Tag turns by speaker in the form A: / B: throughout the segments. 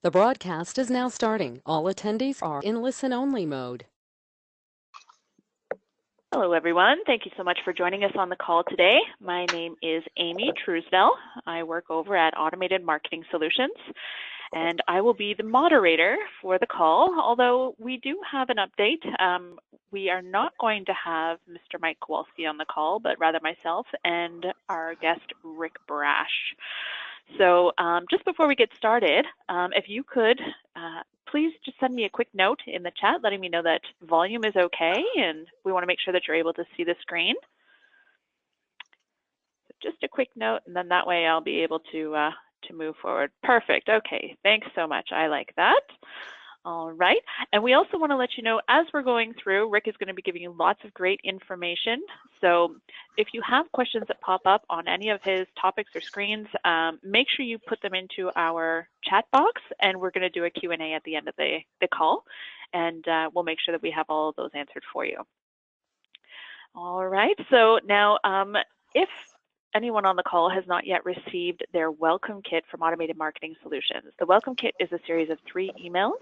A: The broadcast is now starting. All attendees are in listen-only mode.
B: Hello, everyone. Thank you so much for joining us on the call today. My name is Amy Truesdell. I work over at Automated Marketing Solutions, and I will be the moderator for the call, although we do have an update. We are not going to have Mr. Mike Kowalski on the call, but rather myself and our guest, Rick Brash. So just before we get started, if you could please just send me a quick note in the chat letting me know that volume is okay, and we want to make sure that you're able to see the screen. So just a quick note, and then that way I'll be able to move forward. Perfect. Okay. Thanks so much. I like that. All right. And we also want to let you know, as we're going through, Rick is going to be giving you lots of great information. So if you have questions that pop up on any of his topics or screens, make sure you put them into our chat box, and we're going to do a Q&A at the end of the call, and we'll make sure that we have all of those answered for you. All right. So now, if anyone on the call has not yet received their welcome kit from Automated Marketing Solutions. The welcome kit is a series of 3 emails.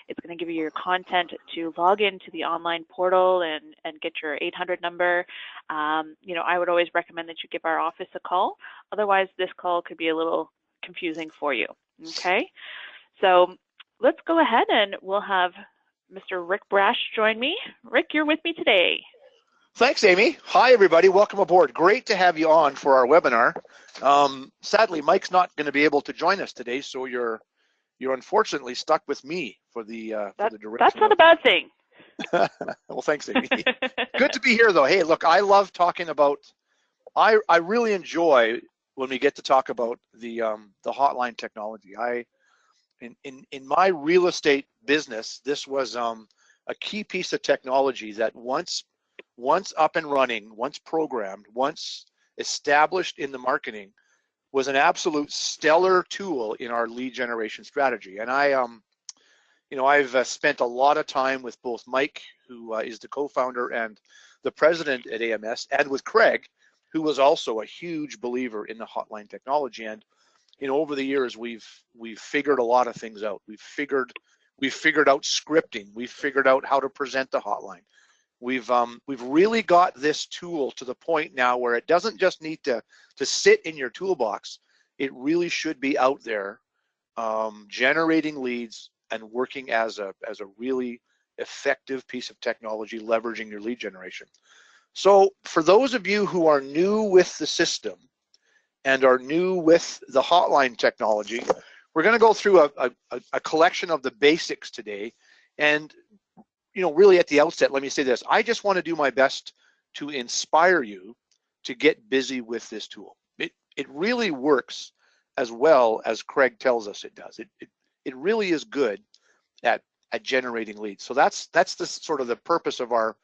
B: It's going to give you your content to log into the online portal and get your 800 number. You know, I would always recommend that you give our office a call. Otherwise, this call could be a little confusing for you. Okay, so let's go ahead and we'll have Mr. Rick Brash join me. Rick, you're with me today.
C: Thanks, Amy. Hi, everybody. Welcome aboard. Great to have you on for our webinar. Sadly, Mike's not going to be able to join us today, so you're unfortunately stuck with me for the direction.
B: That's not a bad thing.
C: Well, thanks, Amy. Good to be here, though. Hey, look, I love talking about. I really enjoy when we get to talk about the hotline technology. In my real estate business, this was a key piece of technology that once up and running, once programmed, once established in the marketing, was an absolute stellar tool in our lead generation strategy. And I've spent a lot of time with both Mike, who is the co-founder and the president at AMS, and with Craig, who was also a huge believer in the hotline technology. And over the years, we've figured a lot of things out. We've figured out scripting. We've figured out how to present the hotline. We've really got this tool to the point now where it doesn't just need to sit in your toolbox. It really should be out there, generating leads and working as a really effective piece of technology, leveraging your lead generation. So for those of you who are new with the system and are new with the hotline technology, we're going to go through a collection of the basics today. And really at the outset, let me say this. I just want to do my best to inspire you to get busy with this tool. It really works as well as Craig tells us it does. It really is good at generating leads. So that's the sort of the purpose of our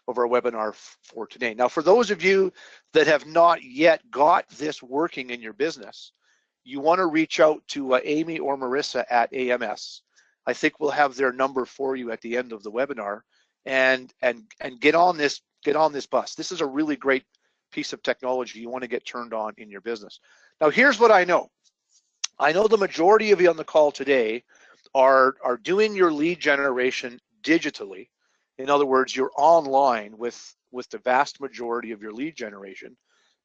C: webinar for today. Now, for those of you that have not yet got this working in your business, you want to reach out to Amy or Marissa at AMS. I think we'll have their number for you at the end of the webinar, and get on this bus. This is a really great piece of technology you want to get turned on in your business. Now, here's what I know. I know the majority of you on the call today are doing your lead generation digitally. In other words, you're online with the vast majority of your lead generation,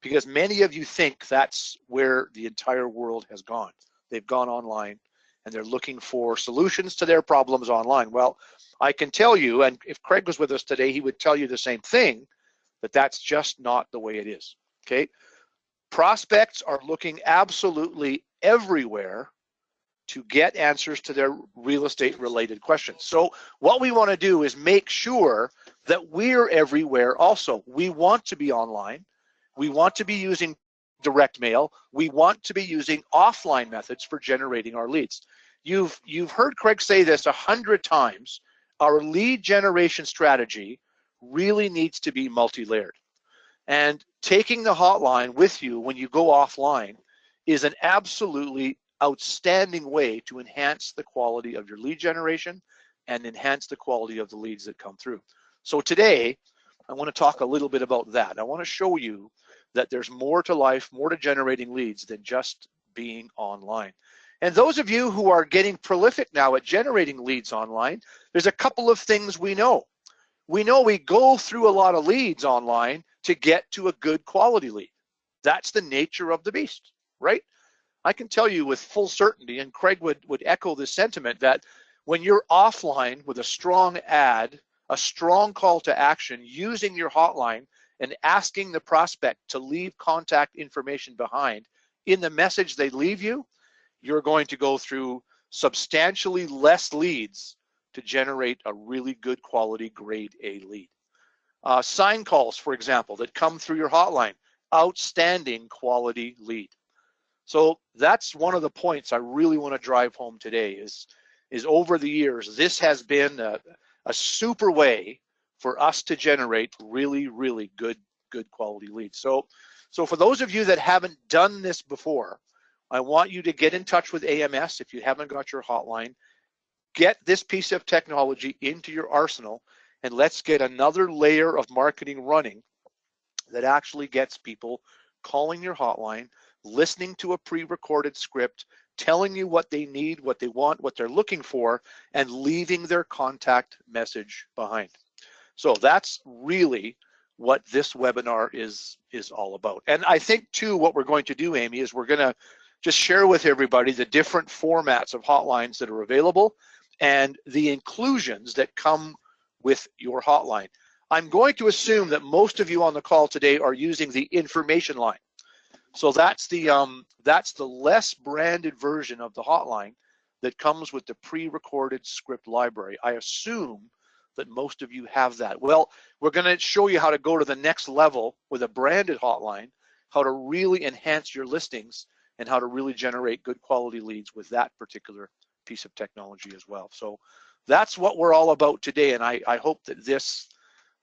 C: because many of you think that's where the entire world has gone. They've gone online, and they're looking for solutions to their problems online. Well, I can tell you, and if Craig was with us today, he would tell you the same thing, that that's just not the way it is, okay? Prospects are looking absolutely everywhere to get answers to their real estate related questions. So what we want to do is make sure that we're everywhere also. We want to be online. We want to be using direct mail. We want to be using offline methods for generating our leads. You've heard Craig say this 100 times. Our lead generation strategy really needs to be multi-layered. And taking the hotline with you when you go offline is an absolutely outstanding way to enhance the quality of your lead generation and enhance the quality of the leads that come through. So today, I want to talk a little bit about that. I want to show you that there's more to life, more to generating leads than just being online. And those of you who are getting prolific now at generating leads online, there's a couple of things we know. We know we go through a lot of leads online to get to a good quality lead. That's the nature of the beast, right? I can tell you with full certainty, and Craig would echo this sentiment, that when you're offline with a strong ad, a strong call to action, using your hotline and asking the prospect to leave contact information behind in the message they leave you, you're going to go through substantially less leads to generate a really good quality grade A lead. Sign calls, for example, that come through your hotline, outstanding quality lead. So that's one of the points I really want to drive home today is over the years, this has been a super way for us to generate really, really good quality leads. So for those of you that haven't done this before, I want you to get in touch with AMS if you haven't got your hotline. Get this piece of technology into your arsenal, and let's get another layer of marketing running that actually gets people calling your hotline, listening to a pre-recorded script, telling you what they need, what they want, what they're looking for, and leaving their contact message behind. So that's really what this webinar is all about. And I think too, what we're going to do, Amy, is we're going to just share with everybody the different formats of hotlines that are available and the inclusions that come with your hotline. I'm going to assume that most of you on the call today are using the information line. So that's the less branded version of the hotline that comes with the pre-recorded script library. I assume that most of you have that. Well, we're going to show you how to go to the next level with a branded hotline, how to really enhance your listings, and how to really generate good quality leads with that particular piece of technology as well. So that's what we're all about today, and I hope that this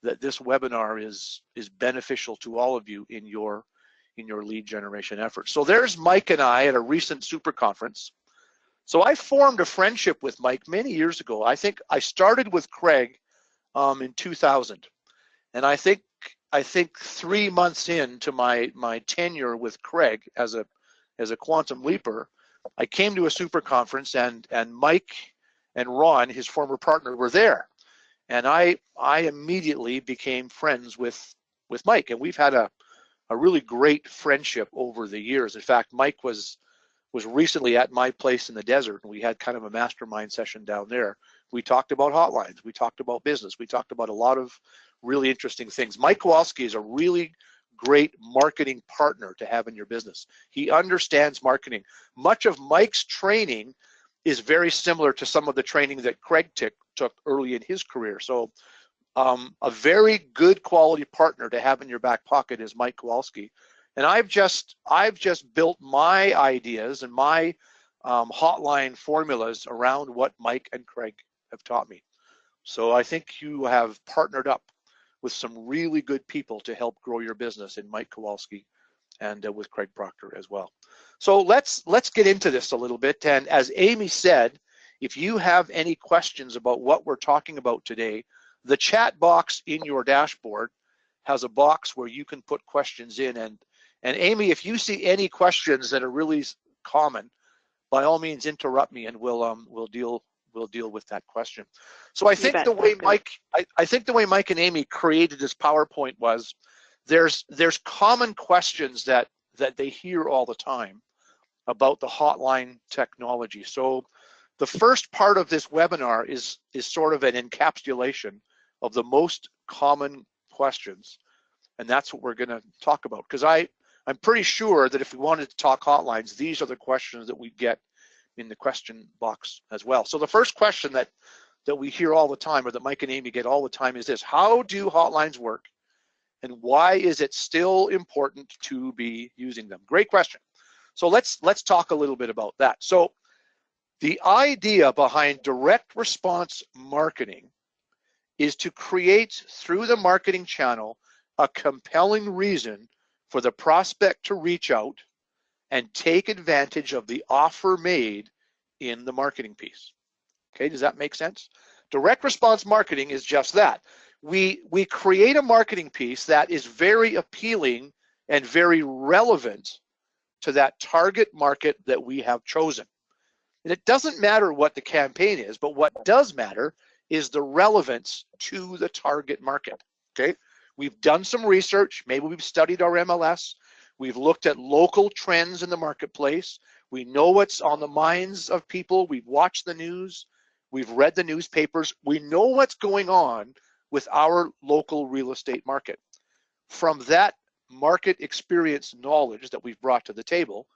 C: webinar is beneficial to all of you in your lead generation efforts. So there's Mike and I at a recent super conference. So I formed a friendship with Mike many years ago. I think I started with Craig in 2000, and I think 3 months into my tenure with Craig as a quantum leaper, I came to a super conference, and Mike and Ron, his former partner, were there, and I immediately became friends with Mike, and we've had a really great friendship over the years. In fact, Mike was recently at my place in the desert, and we had kind of a mastermind session down there. We talked about hotlines, we talked about business, we talked about a lot of really interesting things. Mike Kowalski is a really great marketing partner to have in your business. He understands marketing. Much of Mike's training is very similar to some of the training that Craig took early in his career. So a very good quality partner to have in your back pocket is Mike Kowalski. And I've just built my ideas and my hotline formulas around what Mike and Craig have taught me. So I think you have partnered up with some really good people to help grow your business in Mike Kowalski and with Craig Proctor as well. So let's get into this a little bit. And as Amy said, if you have any questions about what we're talking about today, the chat box in your dashboard has a box where you can put questions in. And Amy, if you see any questions that are really common, by all means interrupt me, and we'll deal with that question. So I think the way Mike and Amy created this PowerPoint was there's common questions that they hear all the time about the hotline technology. So the first part of this webinar is sort of an encapsulation of the most common questions, and that's what we're going to talk about, because I'm pretty sure that if we wanted to talk hotlines, these are the questions that we get in the question box as well. So the first question that we hear all the time, or that Mike and Amy get all the time, is this: how do hotlines work, and why is it still important to be using them? Great question. So let's talk a little bit about that. So the idea behind direct response marketing is to create, through the marketing channel, a compelling reason for the prospect to reach out and take advantage of the offer made in the marketing piece. Okay, does that make sense? Direct response marketing is just that. We create a marketing piece that is very appealing and very relevant to that target market that we have chosen. And it doesn't matter what the campaign is, but what does matter is the relevance to the target market, okay? We've done some research. Maybe we've studied our MLS. We've looked at local trends in the marketplace. We know what's on the minds of people. We've watched the news. We've read the newspapers. We know what's going on with our local real estate market. From that market experience knowledge that we've brought to the table,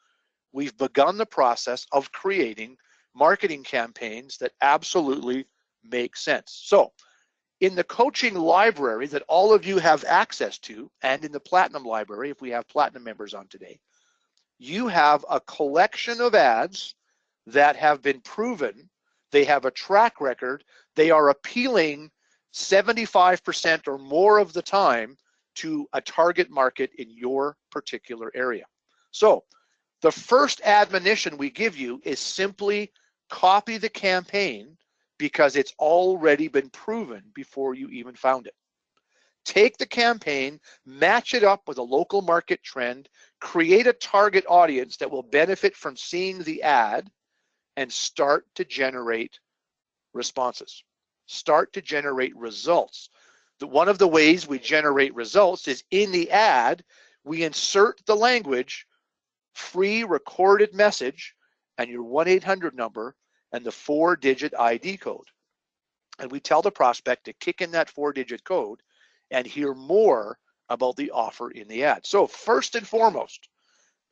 C: we've begun the process of creating marketing campaigns that absolutely make sense. So in the coaching library that all of you have access to, and in the Platinum library, if we have Platinum members on today, you have a collection of ads that have been proven. They have a track record. They are appealing 75% or more of the time to a target market in your particular area. So the first admonition we give you is simply copy the campaign because it's already been proven before you even found it. Take the campaign, match it up with a local market trend, create a target audience that will benefit from seeing the ad, and start to generate responses. Start to generate results. One of the ways we generate results is in the ad, we insert the language, free recorded message, and your 1-800 number, and the 4-digit ID code. And we tell the prospect to kick in that 4-digit code and hear more about the offer in the ad. So first and foremost,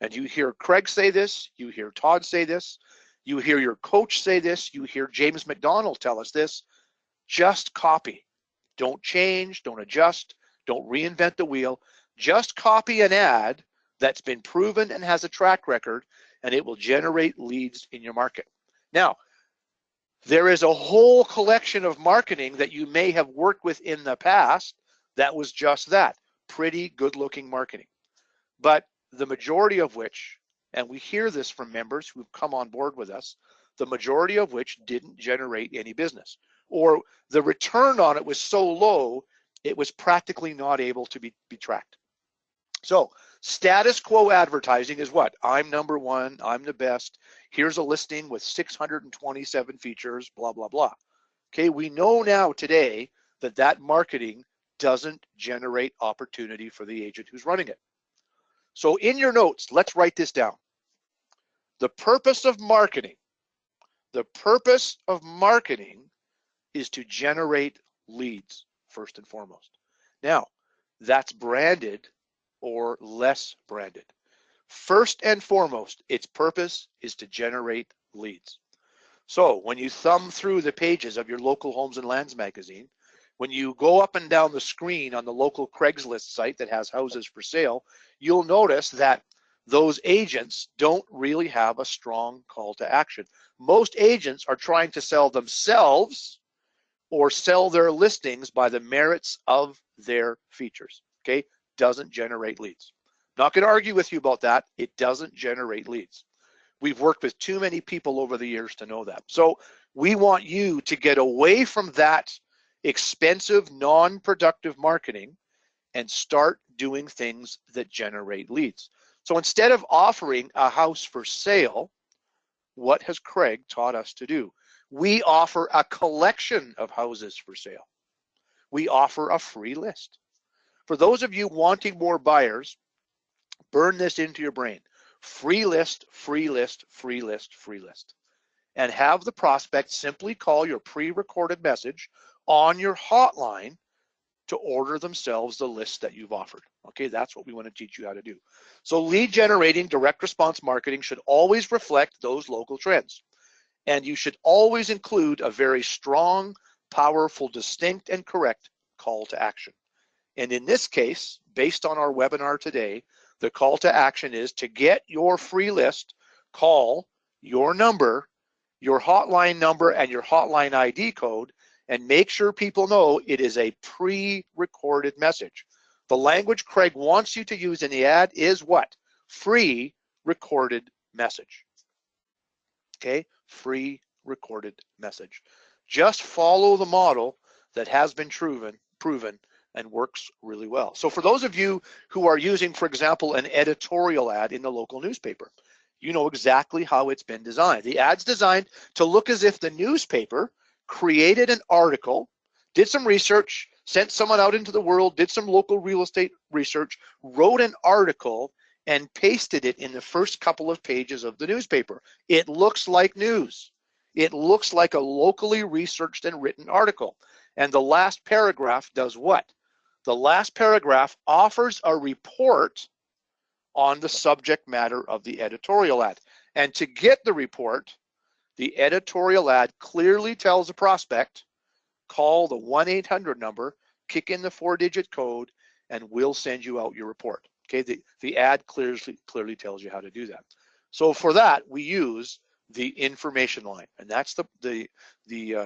C: and you hear Craig say this, you hear Todd say this, you hear your coach say this, you hear James McDonald tell us this, just copy. Don't change, don't adjust, don't reinvent the wheel. Just copy an ad that's been proven and has a track record, and it will generate leads in your market. Now, there is a whole collection of marketing that you may have worked with in the past that was just that, pretty good-looking marketing. But the majority of which, and we hear this from members who've come on board with us, the majority of which didn't generate any business, or the return on it was so low, it was practically not able to be tracked. So status quo advertising is what? I'm number one, I'm the best. Here's a listing with 627 features, blah, blah, blah. Okay, we know now today that that marketing doesn't generate opportunity for the agent who's running it. So in your notes, let's write this down. The purpose of marketing is to generate leads, first and foremost. Now, that's branded or less branded. First and foremost, its purpose is to generate leads. So when you thumb through the pages of your local Homes and Lands magazine, when you go up and down the screen on the local Craigslist site that has houses for sale, you'll notice that those agents don't really have a strong call to action. Most agents are trying to sell themselves or sell their listings by the merits of their features, okay? Doesn't generate leads. Not going to argue with you about that. It doesn't generate leads. We've worked with too many people over the years to know that. So we want you to get away from that expensive, non-productive marketing and start doing things that generate leads. So instead of offering a house for sale, what has Craig taught us to do? We offer a collection of houses for sale. We offer a free list. For those of you wanting more buyers, burn this into your brain. Free list, free list, free list, free list. And have the prospect simply call your pre-recorded message on your hotline to order themselves the list that you've offered. Okay, that's what we want to teach you how to do. So lead generating direct response marketing should always reflect those local trends. And you should always include a very strong, powerful, distinct, and correct call to action. And in this case, based on our webinar today, the call to action is to get your free list, call your number, your hotline number, and your hotline ID code, and make sure people know it is a pre-recorded message. The language Craig wants you to use in the ad is what? Free recorded message. Okay, free recorded message. Just follow the model that has been proven and works really well. So for those of you who are using, for example, an editorial ad in the local newspaper, you know exactly how it's been designed. The ad's designed to look as if the newspaper created an article, did some research, sent someone out into the world, did some local real estate research, wrote an article, and pasted it in the first couple of pages of the newspaper. It looks like news. It looks like a locally researched and written article. And the last paragraph does what? The last paragraph offers a report on the subject matter of the editorial ad. And to get the report, the editorial ad clearly tells the prospect, call the 1-800 number, kick in the 4-digit code, and we'll send you out your report. Okay, the ad clearly tells you how to do that. So for that, we use the information line, and that's the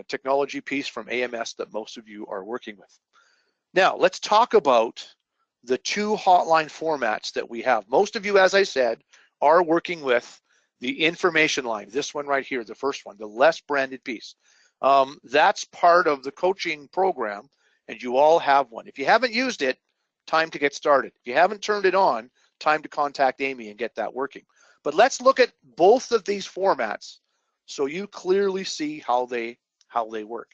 C: technology piece from AMS that most of you are working with. Now, let's talk about the two hotline formats that we have. Most of you, as I said, are working with the information line, this one right here, the first one, the less branded piece. That's part of the coaching program, and you all have one. If you haven't used it, time to get started. If you haven't turned it on, time to contact Amy and get that working. But let's look at both of these formats so you clearly see how they work.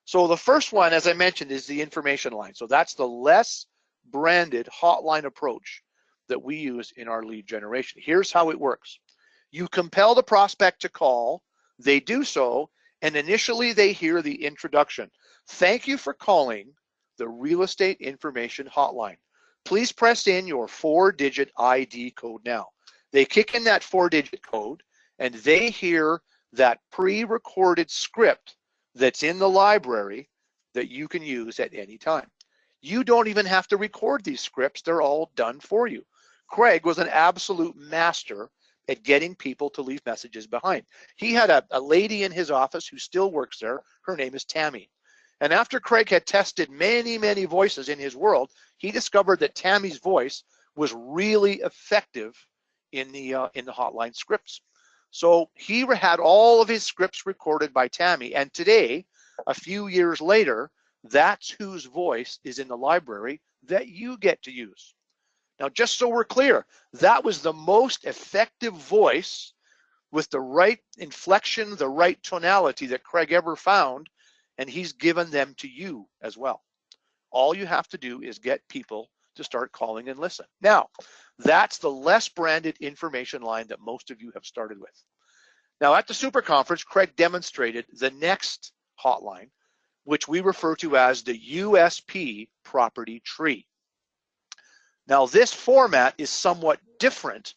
C: So the first one, as I mentioned, is the information line. So that's the less branded hotline approach that we use in our lead generation. Here's how it works. You compel the prospect to call, they do so, and initially they hear the introduction. Thank you for calling the Real Estate Information Hotline. Please press in your 4-digit ID code now. They kick in that 4-digit code and they hear that pre-recorded script that's in the library that you can use at any time. You don't even have to record these scripts. They're all done for you. Craig was an absolute master at getting people to leave messages behind. He had a lady in his office who still works there. Her name is Tammy. And after Craig had tested many, many voices in his world, he discovered that Tammy's voice was really effective in the hotline scripts. So he had all of his scripts recorded by Tammy. And today, a few years later, that's whose voice is in the library that you get to use. Now, just so we're clear, that was the most effective voice with the right inflection, the right tonality that Craig ever found, and he's given them to you as well. All you have to do is get people to start calling and listen. Now, that's the less branded information line that most of you have started with. Now, at the Super Conference, Craig demonstrated the next hotline, which we refer to as the USP property tree. Now, this format is somewhat different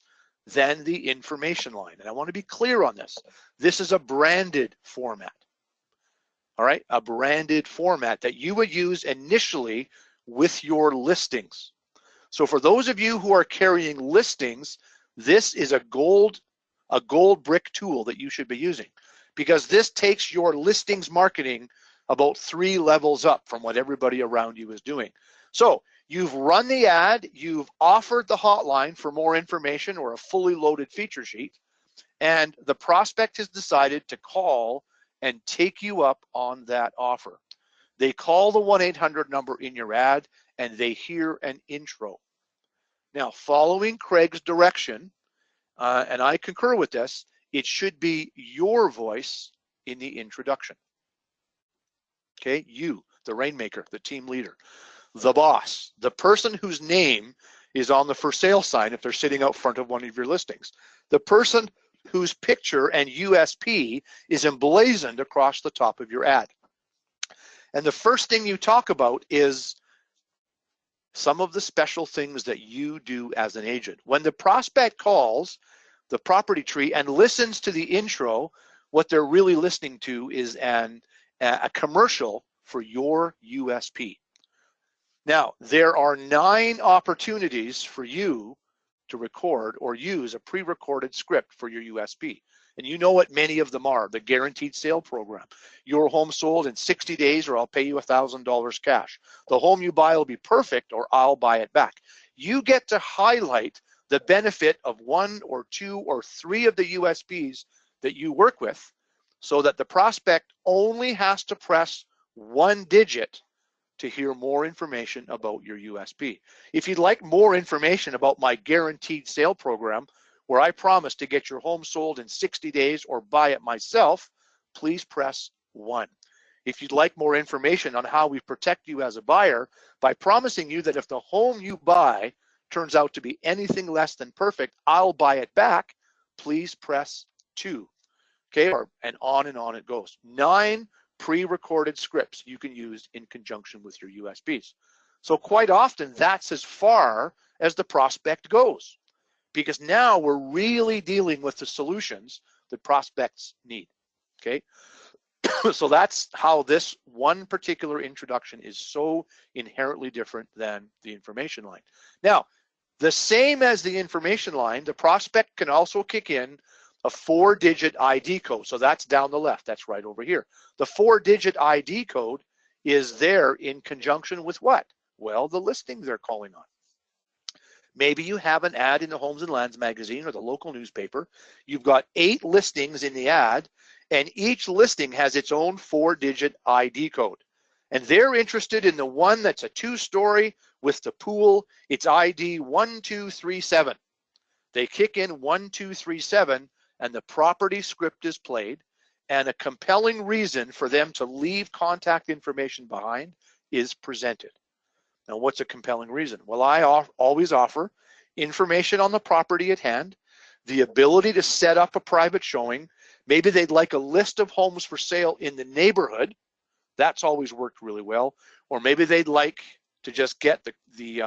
C: than the information line, and I want to be clear on this. This is a branded format. All right, a branded format that you would use initially with your listings. So for those of you who are carrying listings, this is a gold brick tool that you should be using, because this takes your listings marketing about 3 levels up from what everybody around you is doing. So you've run the ad, you've offered the hotline for more information or a fully loaded feature sheet, and the prospect has decided to call and take you up on that offer. They call the 1-800 number in your ad and they hear an intro. Now, following Craig's direction, and I concur with this, it should be your voice in the introduction. Okay, you, the rainmaker, the team leader, the boss, the person whose name is on the for sale sign if they're sitting out front of one of your listings, the person whose picture and USP is emblazoned across the top of your ad. And the first thing you talk about is some of the special things that you do as an agent. When the prospect calls the property tree and listens to the intro, what they're really listening to is a commercial for your USP. Now, there are 9 opportunities for you to record or use a pre-recorded script for your USP. And you know what many of them are: the guaranteed sale program, your home sold in 60 days or I'll pay you $1,000 cash, the home you buy will be perfect or I'll buy it back. You get to highlight the benefit of 1 or 2 or 3 of the USPs that you work with, so that the prospect only has to press 1 digit to hear more information about your USP. If you'd like more information about my guaranteed sale program, where I promise to get your home sold in 60 days or buy it myself, please press 1. If you'd like more information on how we protect you as a buyer by promising you that if the home you buy turns out to be anything less than perfect, I'll buy it back, please press 2. Okay, and on it goes. 9 pre-recorded scripts you can use in conjunction with your USBs. So quite often that's as far as the prospect goes, because now we're really dealing with the solutions that prospects need. Okay, so that's how this one particular introduction is so inherently different than the information line. Now, the same as the information line, the prospect can also kick in a 4-digit ID code. So that's down the left. That's right over here. The 4-digit ID code is there in conjunction with what? Well, the listing they're calling on. Maybe you have an ad in the Homes and Lands magazine or the local newspaper. You've got 8 listings in the ad, and each listing has its own 4-digit ID code. And they're interested in the one that's a 2-story with the pool. It's ID 1237. They kick in 1237, and the property script is played, and a compelling reason for them to leave contact information behind is presented. Now, what's a compelling reason? Well, I always offer information on the property at hand, the ability to set up a private showing. Maybe they'd like a list of homes for sale in the neighborhood. That's always worked really well. Or maybe they'd like to just get the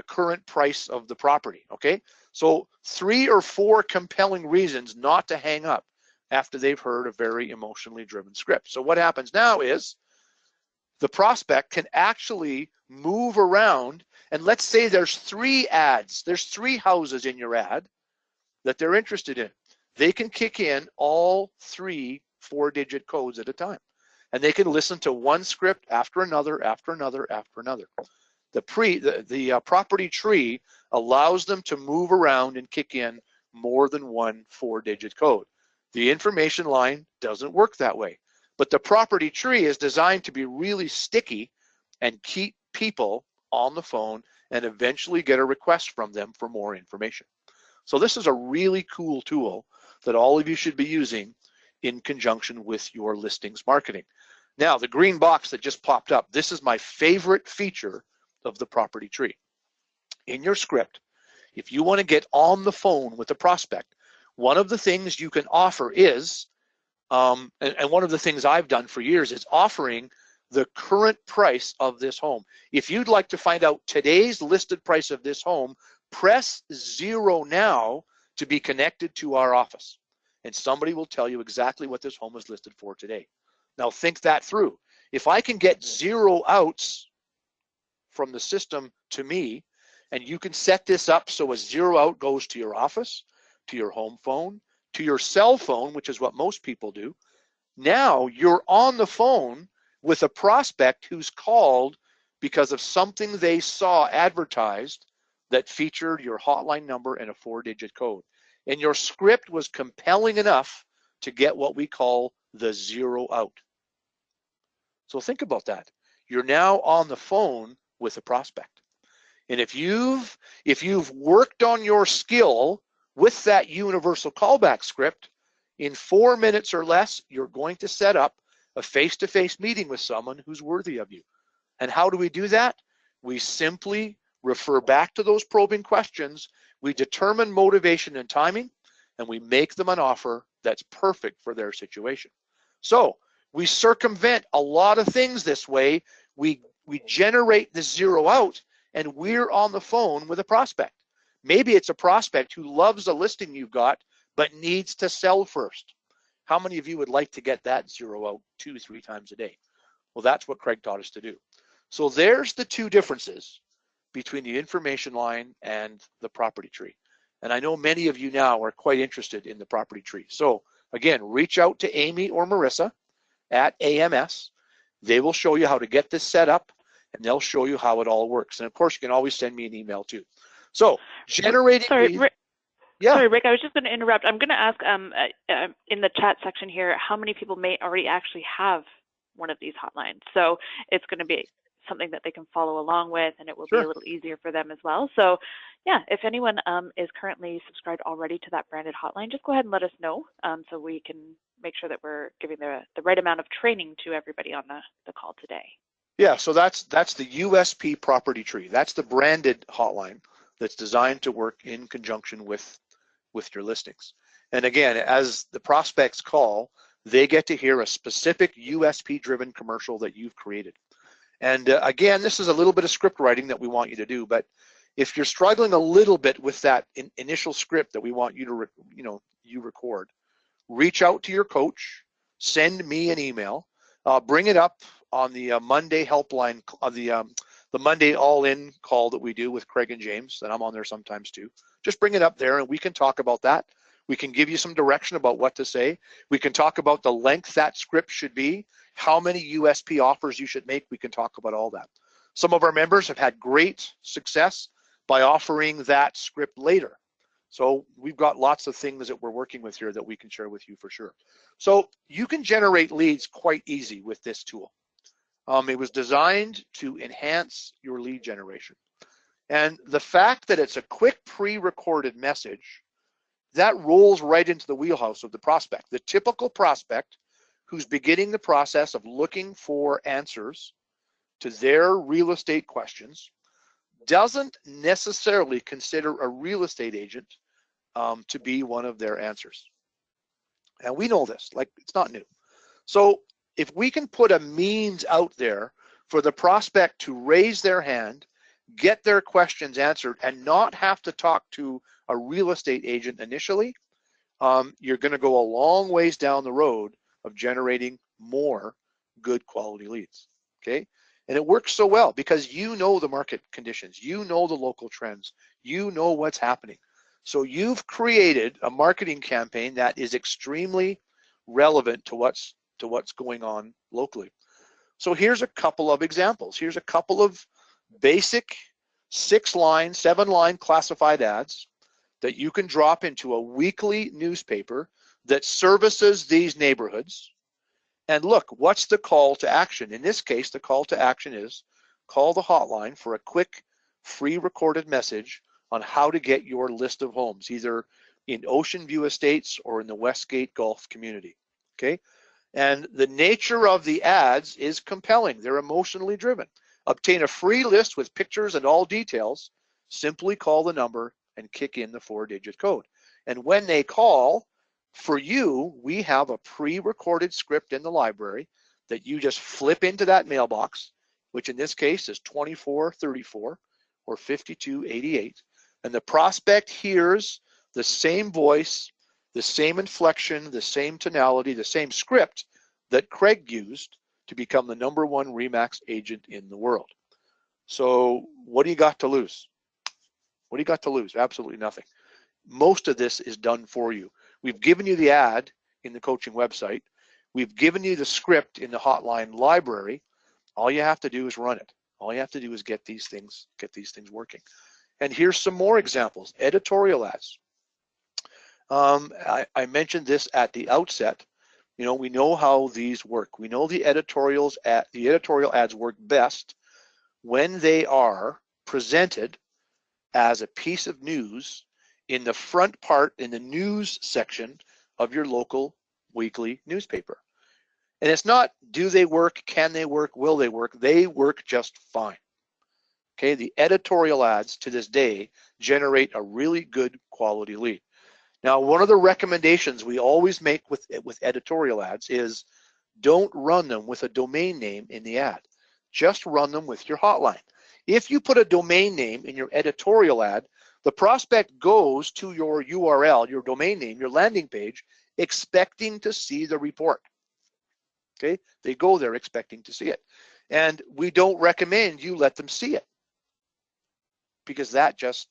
C: current price of the property. Okay, so 3 or 4 compelling reasons not to hang up after they've heard a very emotionally driven script. So what happens now is the prospect can actually move around, and let's say there's 3 ads, there's 3 houses in your ad that they're interested in. They can kick in all 3 4-digit codes at a time, and they can listen to one script after another, after another, after another. The property tree allows them to move around and kick in more than one 4-digit code. The information line doesn't work that way, but the property tree is designed to be really sticky and keep people on the phone and eventually get a request from them for more information. So this is a really cool tool that all of you should be using in conjunction with your listings marketing. Now, the green box that just popped up, this is my favorite feature of the property tree. In your script, if you want to get on the phone with a prospect, one of the things you can offer is, and one of the things I've done for years is offering the current price of this home. If you'd like to find out today's listed price of this home, press 0 now to be connected to our office, and somebody will tell you exactly what this home is listed for today. Now think that through. If I can get 0 outs from the system to me, and you can set this up so a 0 out goes to your office, to your home phone, to your cell phone, which is what most people do. Now you're on the phone with a prospect who's called because of something they saw advertised that featured your hotline number and a 4-digit code. And your script was compelling enough to get what we call the 0 out. So think about that. You're now on the phone with a prospect. And if you've worked on your skill with that universal callback script, in 4 minutes or less, you're going to set up a face-to-face meeting with someone who's worthy of you. And how do we do that? We simply refer back to those probing questions. We determine motivation and timing, and we make them an offer that's perfect for their situation. So we circumvent a lot of things this way. We generate the 0 out, and we're on the phone with a prospect. Maybe it's a prospect who loves a listing you've got, but needs to sell first. How many of you would like to get that 0 out 2-3 times a day? Well, that's what Craig taught us to do. So there's the 2 differences between the information line and the property tree. And I know many of you now are quite interested in the property tree. So again, reach out to Amy or Marissa at AMS. They will show you how to get this set up, and they'll show you how it all works. And of course, you can always send me an email too. So generating.
B: Sorry, Rick,
C: yeah.
B: Sorry, Rick, I was just going to interrupt. I'm going to ask in the chat section here how many people may already actually have one of these hotlines. So it's going to be something that they can follow along with, and it will be
C: Sure.
B: a little easier for them as well. So yeah, if anyone is currently subscribed already to that branded hotline, just go ahead and let us know so we can make sure that we're giving the right amount of training to everybody on the call today.
C: Yeah, so that's the USP property tree. That's the branded hotline that's designed to work in conjunction with your listings. And again, as the prospects call, they get to hear a specific USP-driven commercial that you've created. And again, this is a little bit of script writing that we want you to do, but if you're struggling a little bit with that initial script that we want you to, you record, reach out to your coach, send me an email, bring it up on the Monday helpline, the Monday all-in call that we do with Craig and James, and I'm on there sometimes too. Just bring it up there and we can talk about that. We can give you some direction about what to say. We can talk about the length that script should be, how many USP offers you should make. We can talk about all that. Some of our members have had great success by offering that script later. So we've got lots of things that we're working with here that we can share with you for sure. So you can generate leads quite easy with this tool. It was designed to enhance your lead generation. And the fact that it's a quick pre-recorded message, that rolls right into the wheelhouse of the prospect. The typical prospect who's beginning the process of looking for answers to their real estate questions doesn't necessarily consider a real estate agent to be one of their answers. And we know this, like it's not new. So if we can put a means out there for the prospect to raise their hand, get their questions answered, and not have to talk to a real estate agent initially, you're going to go a long ways down the road of generating more good quality leads, okay? And it works so well because you know the market conditions, you know the local trends, you know what's happening. So you've created a marketing campaign that is extremely relevant to what's going on locally. So here's a couple of examples. Here's a couple of basic 6-line, 7-line classified ads that you can drop into a weekly newspaper that services these neighborhoods. And look, what's the call to action? In this case, the call to action is call the hotline for a quick free recorded message on how to get your list of homes, either in Ocean View Estates or in the Westgate Golf community, okay? And the nature of the ads is compelling. They're emotionally driven. Obtain a free list with pictures and all details. Simply call the number and kick in the 4-digit code. And when they call, for you, we have a pre-recorded script in the library that you just flip into that mailbox, which in this case is 2434 or 5288. And the prospect hears the same voice, the same inflection, the same tonality, the same script that Craig used to become the #1 RE/MAX agent in the world. So what do you got to lose? What do you got to lose? Absolutely nothing. Most of this is done for you. We've given you the ad in the coaching website. We've given you the script in the hotline library. All you have to do is run it. All you have to do is get these things working. And here's some more examples. Editorial ads. I mentioned this at the outset. You know, we know how these work. We know the editorial ads work best when they are presented as a piece of news in the front part, in the news section of your local weekly newspaper. And it's not, do they work, can they work, will they work? They work just fine. Okay, the editorial ads to this day generate a really good quality lead. Now, one of the recommendations we always make with editorial ads is don't run them with a domain name in the ad. Just run them with your hotline. If you put a domain name in your editorial ad, the prospect goes to your URL, your domain name, your landing page, expecting to see the report. Okay, they go there expecting to see it. And we don't recommend you let them see it because that just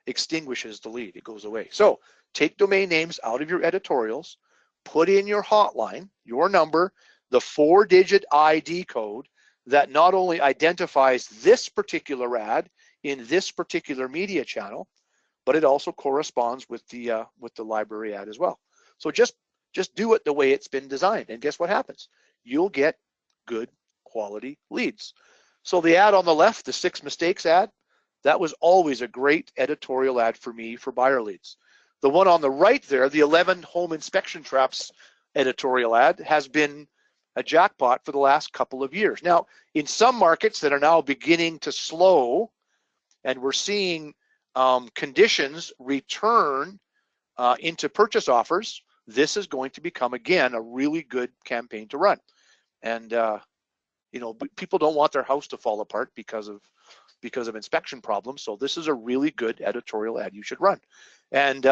C: extinguishes the lead. It goes away. So take domain names out of your editorials, put in your hotline, your number, the 4-digit ID code that not only identifies this particular ad in this particular media channel, but it also corresponds with the library ad as well. So just do it the way it's been designed, and guess what happens? You'll get good quality leads. So the ad on the left, the 6 mistakes ad, that was always a great editorial ad for me for buyer leads. The one on the right there, the 11 home inspection traps editorial ad, has been a jackpot for the last couple of years. Now, in some markets that are now beginning to slow, and we're seeing conditions return into purchase offers, this is going to become, again, a really good campaign to run. And you know, people don't want their house to fall apart because of inspection problems. So this is a really good editorial ad you should run. And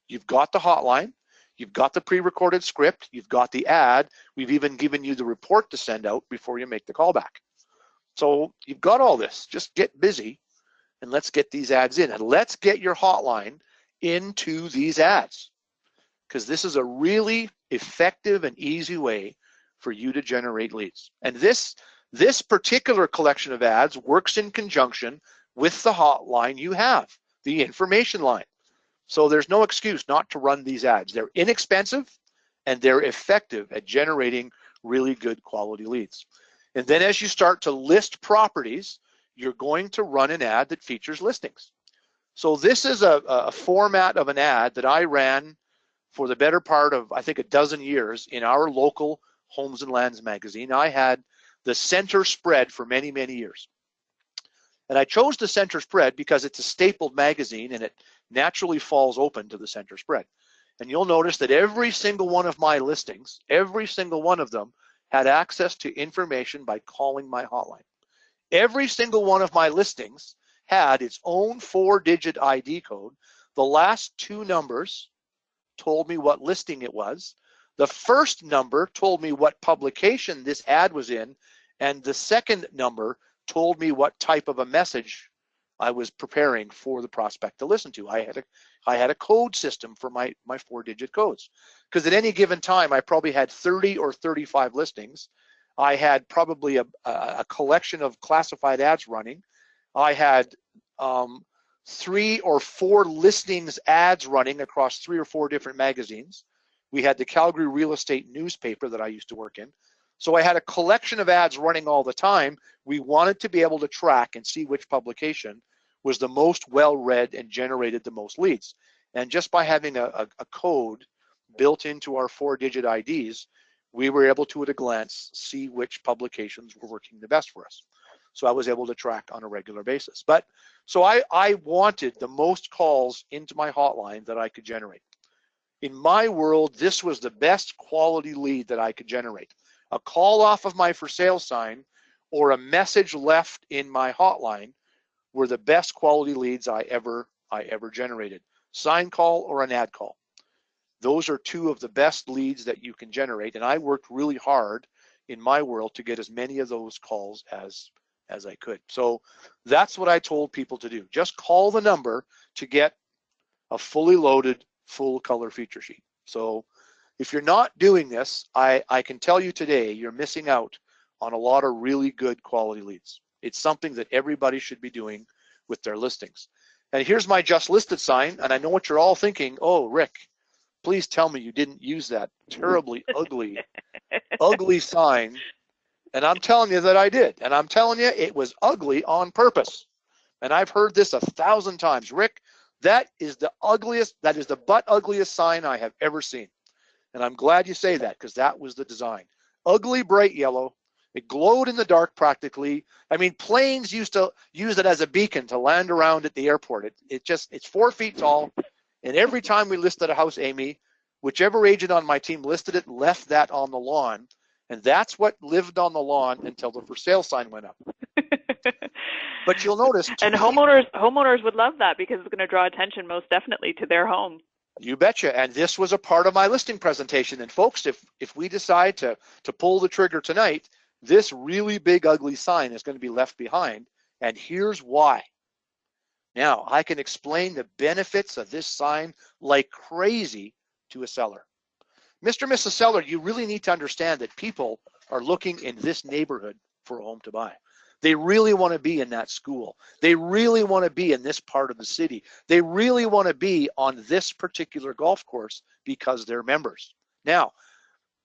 C: you've got the hotline, you've got the pre-recorded script, you've got the ad. We've even given you the report to send out before you make the call back. So you've got all this. Just get busy and let's get these ads in. And let's get your hotline into these ads, because this is a really effective and easy way for you to generate leads. And this particular collection of ads works in conjunction with the hotline you have, the information line. So there's no excuse not to run these ads. They're inexpensive and they're effective at generating really good quality leads. And then as you start to list properties, you're going to run an ad that features listings. So this is a format of an ad that I ran for the better part of, I think, a dozen years in our local Homes and Lands magazine. I had the center spread for many, many years. And I chose the center spread because it's a stapled magazine and it naturally falls open to the center spread. And you'll notice that every single one of my listings, every single one of them had access to information by calling my hotline. Every single one of my listings had its own 4-digit ID code. The last 2 numbers told me what listing it was. The first number told me what publication this ad was in, and the second number told me what type of a message I was preparing for the prospect to listen to. I had a code system for my 4-digit codes, because at any given time I probably had 30 or 35 listings. I had probably a collection of classified ads running. I had 3 or 4 listings ads running across 3 or 4 different magazines. We had the Calgary real estate newspaper that I used to work in. So I had a collection of ads running all the time. We wanted to be able to track and see which publication was the most well-read and generated the most leads. And just by having a code built into our 4-digit IDs, we were able to, at a glance, see which publications were working the best for us. So I was able to track on a regular basis. But so I wanted the most calls into my hotline that I could generate. In my world, this was the best quality lead that I could generate. A call off of my for sale sign or a message left in my hotline were the best quality leads I ever generated. Sign call or an ad call. Those are 2 of the best leads that you can generate, and I worked really hard in my world to get as many of those calls as I could. So that's what I told people to do. Just call the number to get a fully loaded, full color feature sheet. So if you're not doing this, I can tell you today you're missing out on a lot of really good quality leads. It's something that everybody should be doing with their listings. And here's my just listed sign, and I know what you're all thinking. Oh, Rick, please tell me you didn't use that terribly ugly sign. And I'm telling you that I did. And I'm telling you it was ugly on purpose. And I've heard this 1,000 times. Rick, that is the ugliest, that is the butt ugliest sign I have ever seen. And I'm glad you say that, because that was the design. Ugly, bright yellow. It glowed in the dark practically. I mean, planes used to use it as a beacon to land around at the airport. It's 4 feet tall. And every time we listed a house, Amy, whichever agent on my team listed it, left that on the lawn. And that's what lived on the lawn until the for sale sign went up. But you'll notice.
B: And homeowners would love that, because it's going to draw attention most definitely to their home.
C: You betcha. And this was a part of my listing presentation. And folks, if we decide to pull the trigger tonight, this really big ugly sign is going to be left behind. And here's why. Now, I can explain the benefits of this sign like crazy to a seller. Mr. Mrs. Seller, you really need to understand that people are looking in this neighborhood for a home to buy. They really want to be in that school. They really want to be in this part of the city. They really want to be on this particular golf course because they're members. Now,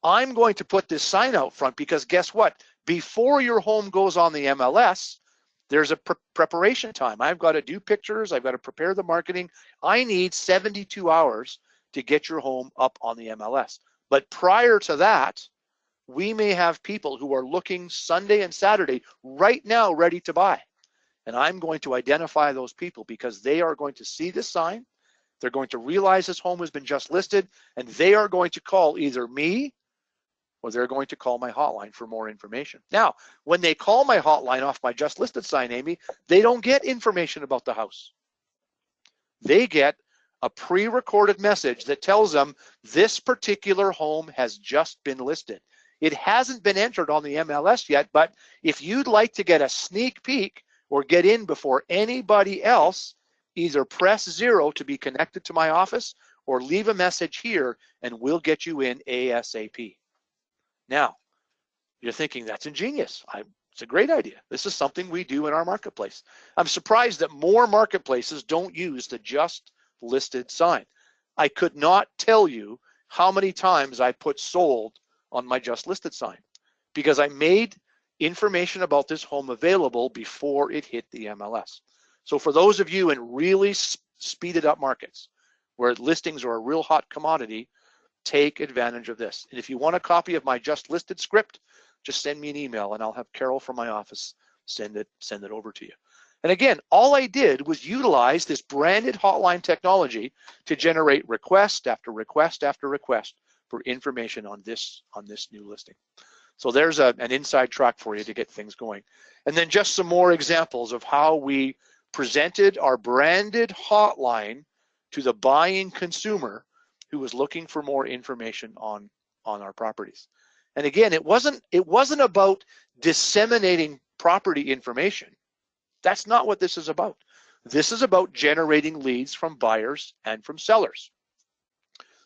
C: I'm going to put this sign out front because guess what? before your home goes on the MLS, there's a preparation time. I've got to do pictures. I've got to prepare the marketing. I need 72 hours to get your home up on the MLS. But prior to that, we may have people who are looking Sunday and Saturday right now ready to buy. And I'm going to identify those people because they are going to see this sign. They're going to realize this home has been just listed, and they are going to call either me or they're going to call my hotline for more information. Now, when they call my hotline off my just listed sign, Amy, they don't get information about the house. They get a pre-recorded message that tells them this particular home has just been listed. It hasn't been entered on the MLS yet, but if you'd like to get a sneak peek or get in before anybody else, either press 0 to be connected to my office or leave a message here and we'll get you in ASAP. Now, you're thinking that's ingenious. It's a great idea. This is something we do in our marketplace. I'm surprised that more marketplaces don't use the just listed sign. I could not tell you how many times I put sold on my just listed sign because I made information about this home available before it hit the MLS. So for those of you in really speeded up markets where listings are a real hot commodity, take advantage of this. And if you want a copy of my just listed script, just send me an email and I'll have Carol from my office send it over to you. And again, all I did was utilize this branded hotline technology to generate request after request after request for information on this new listing. So there's an inside track for you to get things going. And then just some more examples of how we presented our branded hotline to the buying consumer who was looking for more information on our properties. And again, it wasn't about disseminating property information. That's not what this is about. This is about generating leads from buyers and from sellers.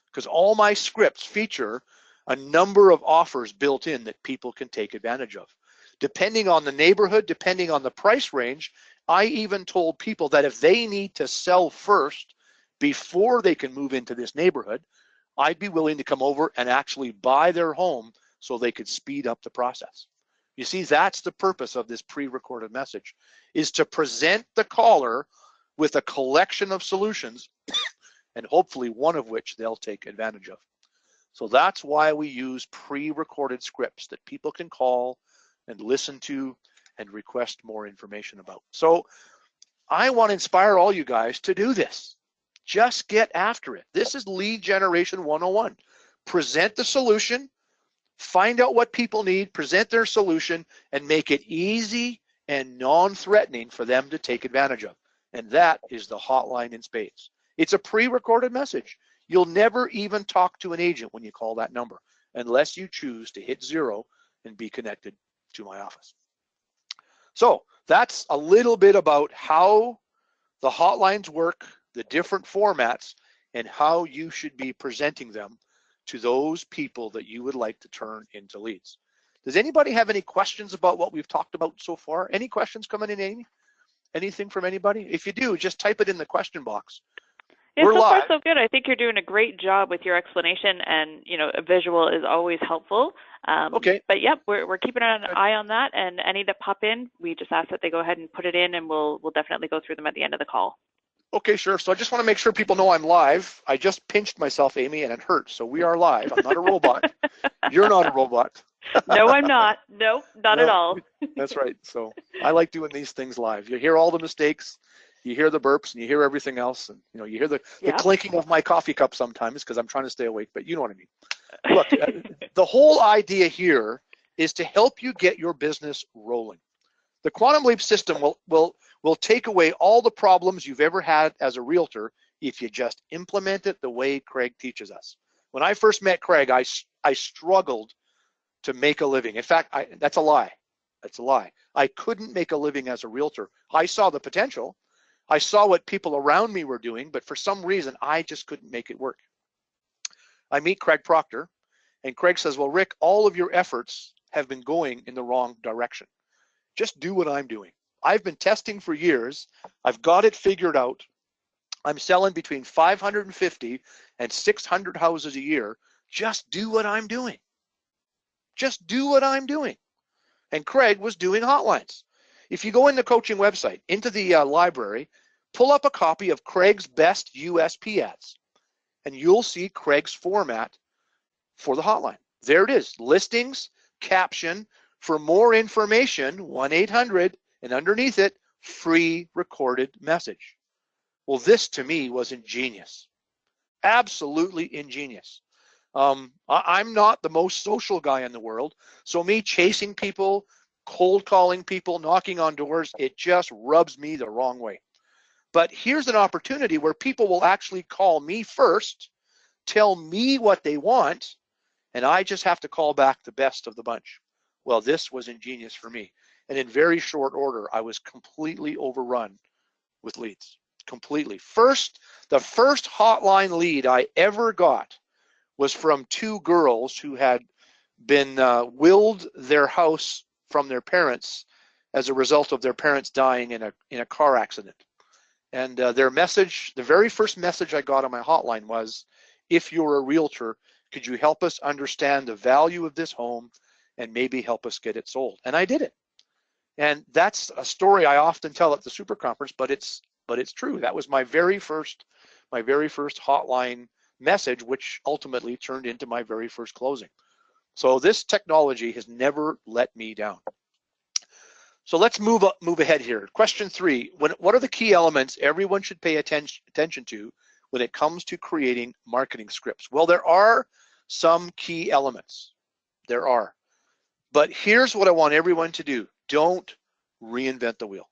C: Because all my scripts feature a number of offers built in that people can take advantage of. Depending on the neighborhood, depending on the price range, I even told people that if they need to sell first before they can move into this neighborhood, I'd be willing to come over and actually buy their home so they could speed up the process. You see, that's the purpose of this pre-recorded message, is to present the caller with a collection of solutions and hopefully one of which they'll take advantage of. So that's why we use pre-recorded scripts that people can call and listen to and request more information about. So I want to inspire all you guys to do this. Just get after it. This is lead generation 101. Present the solution, find out what people need, present their solution, and make it easy and non-threatening for them to take advantage of. And that is the hotline in spades. It's a pre-recorded message. You'll never even talk to an agent when you call that number unless you choose to hit 0 and be connected to my office. So that's a little bit about how the hotlines work, the different formats, and how you should be presenting them to those people that you would like to turn into leads. Does anybody have any questions about what we've talked about so far? Any questions coming in, Amy? Anything from anybody? If you do, just type it in the question box.
B: Yeah,
C: We're
B: so far
C: live.
B: so good. I think you're doing a great job with your explanation, and a visual is always helpful.
C: Okay.
B: But yep, we're keeping an eye on that, and any that pop in, we just ask that they go ahead and put it in, and we'll definitely go through them at the end of the call.
C: Okay, sure. So I just want to make sure people know I'm live. I just pinched myself, Amy, and it hurts. So we are live. I'm not a robot. You're not a robot.
B: No, I'm not. No, not at all.
C: That's right. So I like doing these things live. You hear all the mistakes, you hear the burps, and you hear everything else, and you hear the clinking of my coffee cup sometimes because I'm trying to stay awake. But you know what I mean. Look, the whole idea here is to help you get your business rolling. The Quantum Leap system will take away all the problems you've ever had as a realtor if you just implement it the way Craig teaches us. When I first met Craig, I struggled to make a living. In fact, that's a lie. That's a lie. I couldn't make a living as a realtor. I saw the potential. I saw what people around me were doing, but for some reason, I just couldn't make it work. I meet Craig Proctor, and Craig says, well, Rick, all of your efforts have been going in the wrong direction. Just do what I'm doing. I've been testing for years. I've got it figured out. I'm selling between 550 and 600 houses a year. Just do what I'm doing. Just do what I'm doing. and Craig was doing hotlines. If you go in the coaching website, into the library, pull up a copy of Craig's best USP ads, and you'll see Craig's format for the hotline. There it is, listings, caption, for more information, 1-800, and underneath it, free recorded message. Well, this to me was ingenious, absolutely ingenious. I'm not the most social guy in the world, so me chasing people, cold calling people, knocking on doors, it just rubs me the wrong way. But here's an opportunity where people will actually call me first, tell me what they want, and I just have to call back the best of the bunch. Well, this was ingenious for me. And in very short order, I was completely overrun with leads, completely. The first hotline lead I ever got was from two girls who had been willed their house from their parents as a result of their parents dying in a car accident. And their message, the very first message I got on my hotline was, if you're a realtor, could you help us understand the value of this home and maybe help us get it sold? And I did it. And that's a story I often tell at the super conference, but it's true. That was my very first hotline message, which ultimately turned into my very first closing. So this technology has never let me down. So let's move ahead here. Question 3, what are the key elements everyone should pay attention to when it comes to creating marketing scripts? Well, there are some key elements. There are. But here's what I want everyone to do. Don't reinvent the wheel.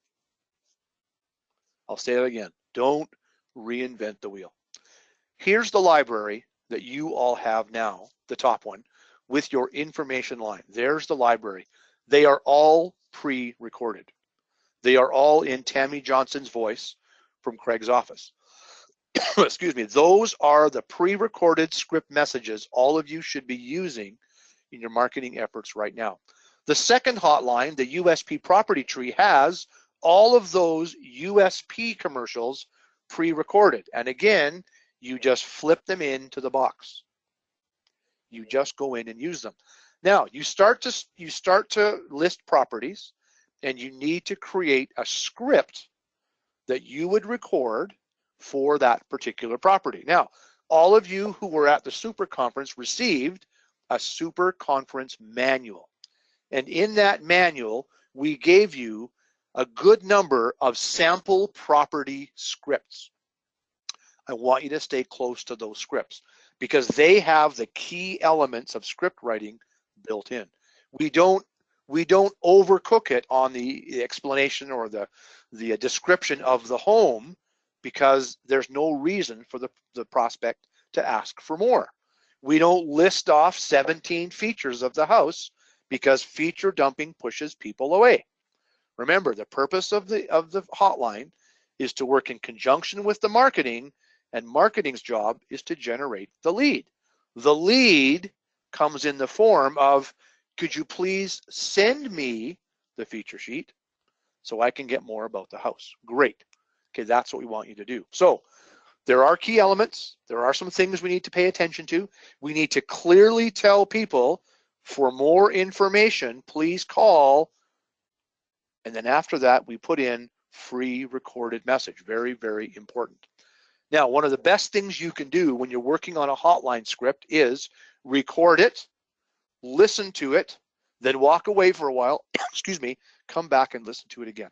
C: I'll say that again. Don't reinvent the wheel. Here's the library that you all have now, the top one, with your information line. There's the library. They are all pre-recorded. They are all in Tammy Johnson's voice from Craig's office. Excuse me. Those are the pre-recorded script messages all of you should be using in your marketing efforts right now. The second hotline, the USP property tree, has all of those USP commercials pre-recorded. And again, you just flip them into the box. You just go in and use them. Now, you start to list properties, and you need to create a script that you would record for that particular property. Now, all of you who were at the super conference received a super conference manual. And in that manual, we gave you a good number of sample property scripts. I want you to stay close to those scripts because they have the key elements of script writing built in. We don't overcook it on the explanation or the description of the home because there's no reason for the prospect to ask for more. We don't list off 17 features of the house because feature dumping pushes people away. Remember, the purpose of the hotline is to work in conjunction with the marketing, and marketing's job is to generate the lead. The lead comes in the form of, could you please send me the feature sheet so I can get more about the house? Great. Okay, that's what we want you to do. So there are key elements. There are some things we need to pay attention to. We need to clearly tell people, for more information, please call. And then after that, we put in free recorded message. Very, very important. Now, one of the best things you can do when you're working on a hotline script is record it, listen to it, then walk away for a while, excuse me, come back and listen to it again.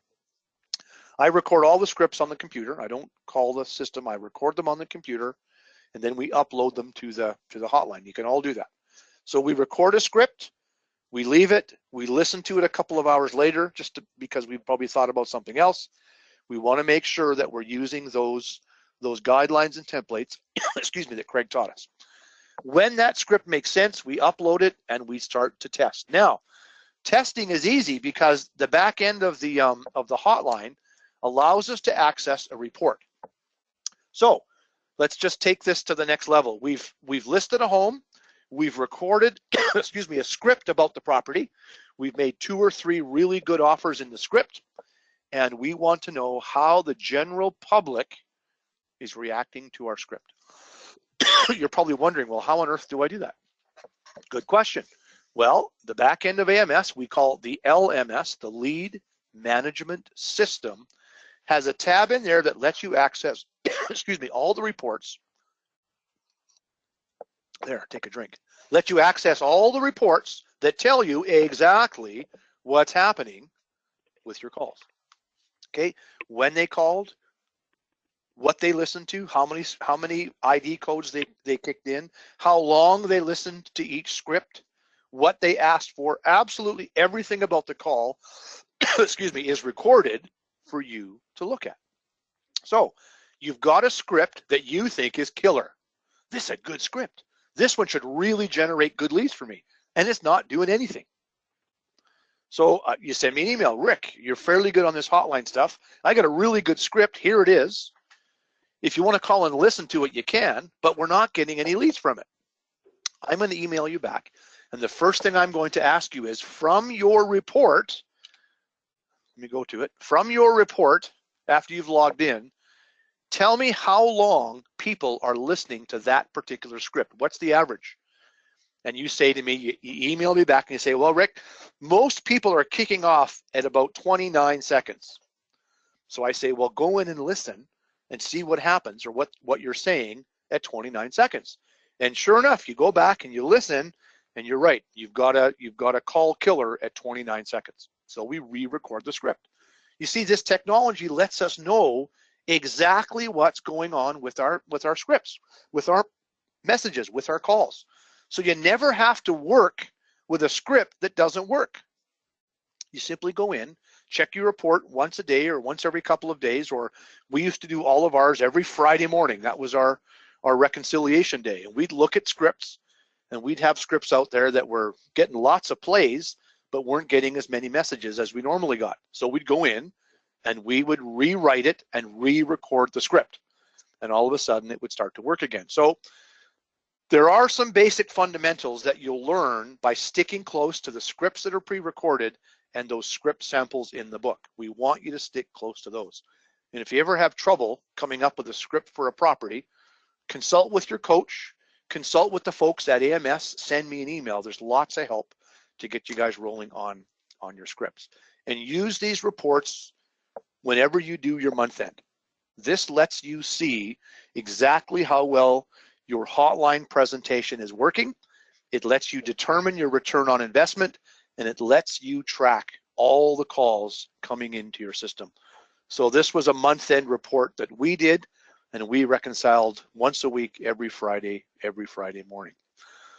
C: I record all the scripts on the computer. I don't call the system. I record them on the computer, and then we upload them to the hotline. You can all do that. So we record a script, we leave it, we listen to it a couple of hours later, because we probably thought about something else. We want to make sure that we're using those guidelines and templates, excuse me, that Craig taught us. When that script makes sense, we upload it and we start to test. Now, testing is easy because the back end of the hotline allows us to access a report. So let's just take this to the next level. We've listed a home. We've recorded, excuse me, a script about the property. We've made 2 or 3 really good offers in the script, and we want to know how the general public is reacting to our script. You're probably wondering, well, how on earth do I do that? Good question. Well, the back end of AMS, we call it the LMS, the Lead Management System, has a tab in there that lets you access, excuse me, all the reports. There, take a drink. Let you access all the reports that tell you exactly what's happening with your calls. Okay, when they called, what they listened to, how many ID codes they kicked in, how long they listened to each script, what they asked for. Absolutely everything about the call, excuse me, is recorded for you to look at. So you've got a script that you think is killer. This is a good script. This one should really generate good leads for me, and it's not doing anything. So you send me an email, Rick, you're fairly good on this hotline stuff. I got a really good script. Here it is. If you want to call and listen to it, you can, but we're not getting any leads from it. I'm going to email you back. And the first thing I'm going to ask you is, from your report, let me go to it, from your report, after you've logged in, tell me how long people are listening to that particular script. What's the average? And you say to me, you email me back and you say, well, Rick, most people are kicking off at about 29 seconds. So I say, well, go in and listen and see what happens, or what you're saying at 29 seconds. And sure enough, you go back and you listen, and you're right. You've got a call killer at 29 seconds. So we re-record the script. You see, this technology lets us know exactly what's going on with our scripts, with our messages, with our calls. So you never have to work with a script that doesn't work. You simply go in, check your report once a day or once every couple of days, or we used to do all of ours every Friday morning. That was our reconciliation day. And we'd look at scripts, and we'd have scripts out there that were getting lots of plays, but weren't getting as many messages as we normally got. So we'd go in and we would rewrite it and re-record the script. And all of a sudden it would start to work again. So there are some basic fundamentals that you'll learn by sticking close to the scripts that are pre-recorded and those script samples in the book. We want you to stick close to those. And if you ever have trouble coming up with a script for a property, consult with your coach, consult with the folks at AMS, send me an email. There's lots of help to get you guys rolling on your scripts. And use these reports whenever you do your month end. This lets you see exactly how well your hotline presentation is working. It lets you determine your return on investment, and it lets you track all the calls coming into your system. So this was a month-end report that we did, and we reconciled once a week, every Friday morning.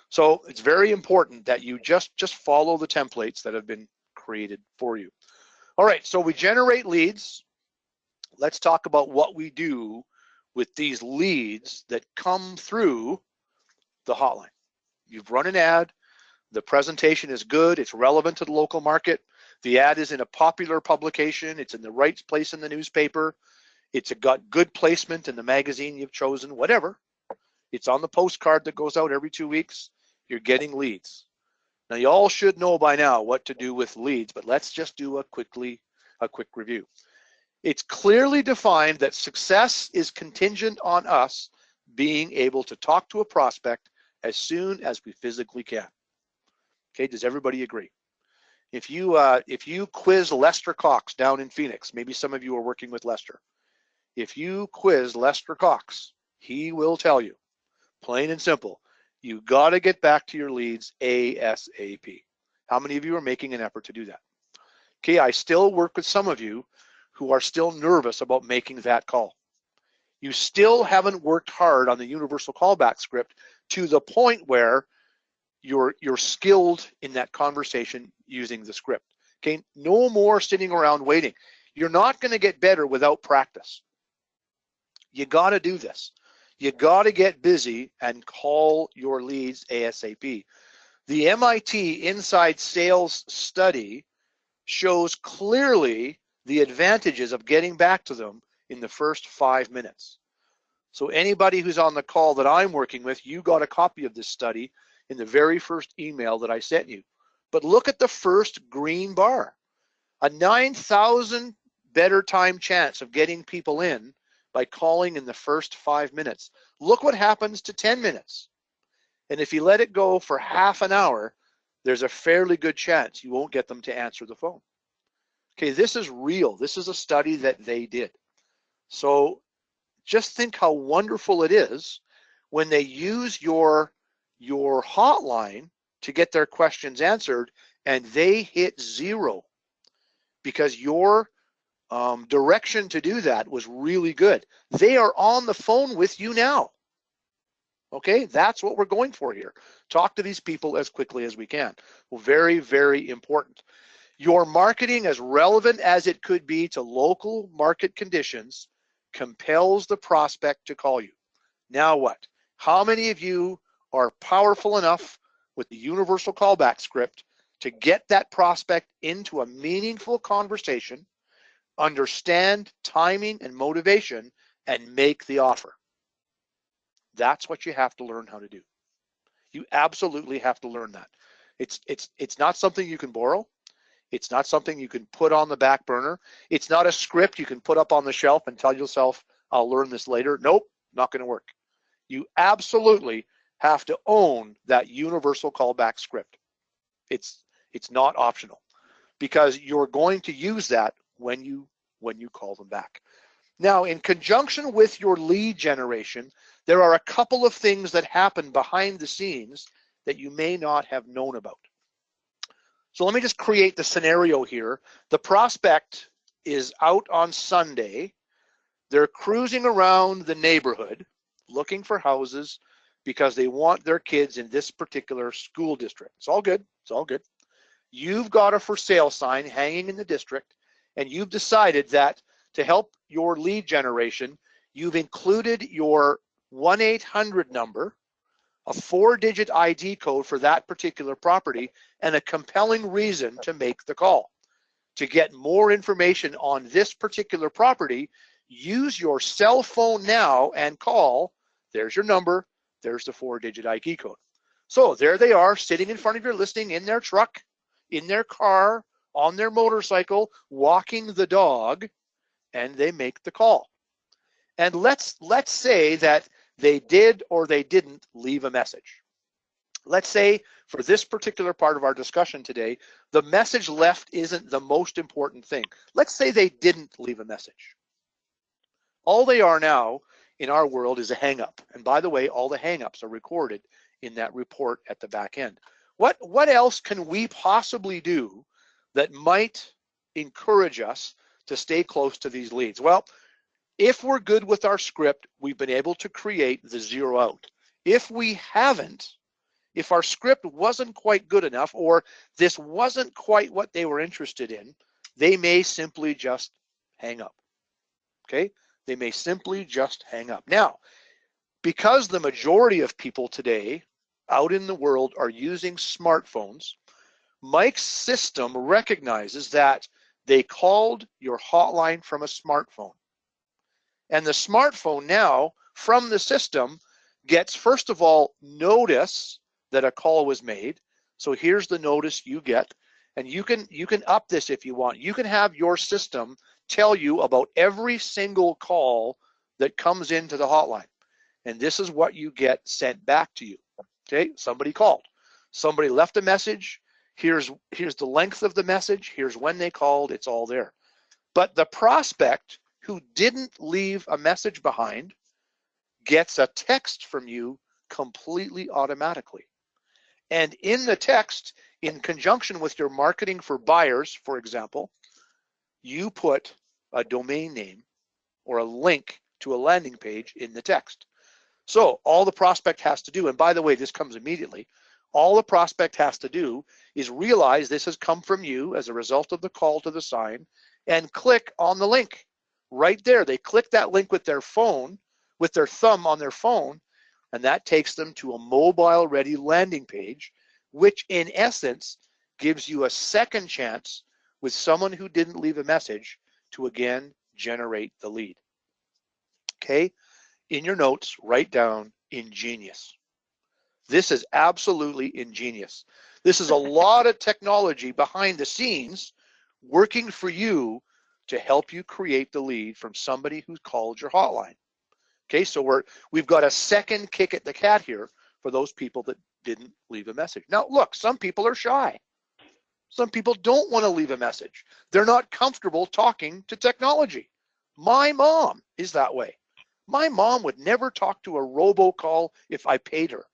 C: So it's very important that you just follow the templates that have been created for you. All right, so we generate leads. Let's talk about what we do with these leads that come through the hotline. You've run an ad, the presentation is good, it's relevant to the local market, the ad is in a popular publication, it's in the right place in the newspaper, it's got good placement in the magazine you've chosen, whatever. It's on the postcard that goes out every 2 weeks, you're getting leads. Now you all should know by now what to do with leads, but let's just do a quick review. It's clearly defined that success is contingent on us being able to talk to a prospect as soon as we physically can. Okay, does everybody agree? If you quiz Lester Cox down in Phoenix, maybe some of you are working with Lester. If you quiz Lester Cox, he will tell you, plain and simple, you got to get back to your leads ASAP. How many of you are making an effort to do that? Okay, I still work with some of you who are still nervous about making that call. You still haven't worked hard on the universal callback script to the point where you're skilled in that conversation using the script. Okay, no more sitting around waiting. You're not going to get better without practice. You got to do this. You got to get busy and call your leads ASAP. The MIT Inside Sales study shows clearly the advantages of getting back to them in the first 5 minutes. So anybody who's on the call that I'm working with, you got a copy of this study in the very first email that I sent you. But look at the first green bar. A 9,000 better time chance of getting people in by calling in the first 5 minutes. Look what happens to 10 minutes. And if you let it go for half an hour, there's a fairly good chance you won't get them to answer the phone. Okay, this is real. This is a study that they did. So just think how wonderful it is when they use your hotline to get their questions answered and they hit 0 because your direction to do that was really good. They are on the phone with you now. Okay, that's what we're going for here. Talk to these people as quickly as we can. Well, very, very important. Your marketing, as relevant as it could be to local market conditions, compels the prospect to call you. Now what? How many of you are powerful enough with the universal callback script to get that prospect into a meaningful conversation, understand timing and motivation, and make the offer? That's what you have to learn how to do. You absolutely have to learn that. It's not something you can borrow. It's not something you can put on the back burner. It's not a script you can put up on the shelf and tell yourself, I'll learn this later. Nope, not going to work. You absolutely have to own that universal callback script. It's not optional, because you're going to use that when you call them back. Now, in conjunction with your lead generation, there are a couple of things that happen behind the scenes that you may not have known about. So let me just create the scenario here. The prospect is out on Sunday. They're cruising around the neighborhood looking for houses because they want their kids in this particular school district. It's all good. It's all good. You've got a for sale sign hanging in the district, and you've decided that to help your lead generation, you've included your 1-800 number, a 4-digit ID code for that particular property, and a compelling reason to make the call. To get more information on this particular property, use your cell phone now and call. There's your number. There's the 4-digit ID code. So there they are, sitting in front of your listing, in their truck, in their car, on their motorcycle, walking the dog, and they make the call. And let's say that they did or they didn't leave a message. Let's say for this particular part of our discussion today, the message left isn't the most important thing. Let's say they didn't leave a message. All they are now in our world is a hang-up. And by the way, all the hang-ups are recorded in that report at the back end. What else can we possibly do that might encourage us to stay close to these leads? Well, if we're good with our script, we've been able to create the 0 out. If we haven't, if our script wasn't quite good enough, or this wasn't quite what they were interested in, they may simply just hang up. Okay? They may simply just hang up. Now, because the majority of people today out in the world are using smartphones, Mike's system recognizes that they called your hotline from a smartphone. And the smartphone now, from the system, gets, first of all, notice that a call was made. So here's the notice you get. And you can up this if you want. You can have your system tell you about every single call that comes into the hotline. And this is what you get sent back to you. Okay, somebody called. Somebody left a message. Here's the length of the message. Here's when they called. It's all there. But the prospect who didn't leave a message behind gets a text from you completely automatically. And in the text, in conjunction with your marketing for buyers, for example, you put a domain name or a link to a landing page in the text. So all the prospect has to do, and by the way, this comes immediately, all the prospect has to do is realize this has come from you as a result of the call to the sign and click on the link. Right there, they click that link with their phone, with their thumb on their phone, and that takes them to a mobile-ready landing page, which in essence gives you a second chance with someone who didn't leave a message to again generate the lead. Okay, in your notes, write down ingenious. This is absolutely ingenious. This is a lot of technology behind the scenes working for you to help you create the lead from somebody who's called your hotline. Okay, so we've got a second kick at the cat here for those people that didn't leave a message. Now, look, some people are shy. Some people don't want to leave a message. They're not comfortable talking to technology. My mom is that way. My mom would never talk to a robocall if I paid her.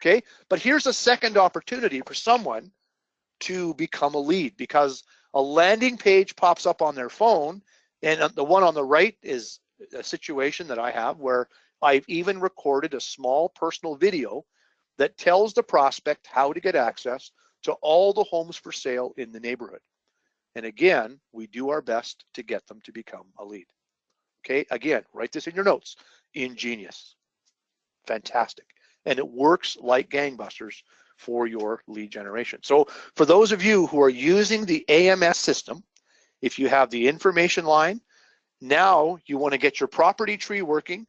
C: Okay, but here's a second opportunity for someone to become a lead, because a landing page pops up on their phone, and the one on the right is a situation that I have where I've even recorded a small personal video that tells the prospect how to get access to all the homes for sale in the neighborhood. And again, we do our best to get them to become a lead. Okay, again, write this in your notes. Ingenious. Fantastic. And it works like gangbusters for your lead generation. So for those of you who are using the AMS system, if you have the information line, now you want to get your property tree working.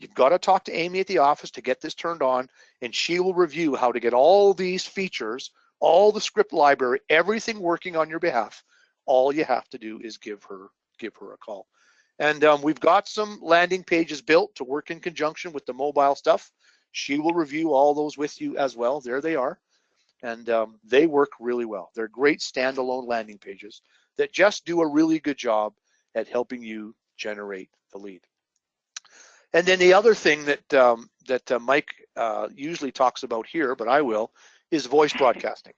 C: You've got to talk to Amy at the office to get this turned on, and she will review how to get all these features, all the script library, everything working on your behalf. All you have to do is give her a call. And we've got some landing pages built to work in conjunction with the mobile stuff. She will review all those with you as well. There they are. And they work really well. They're great standalone landing pages that just do a really good job at helping you generate the lead. And then the other thing that Mike usually talks about here, but I will, is voice broadcasting.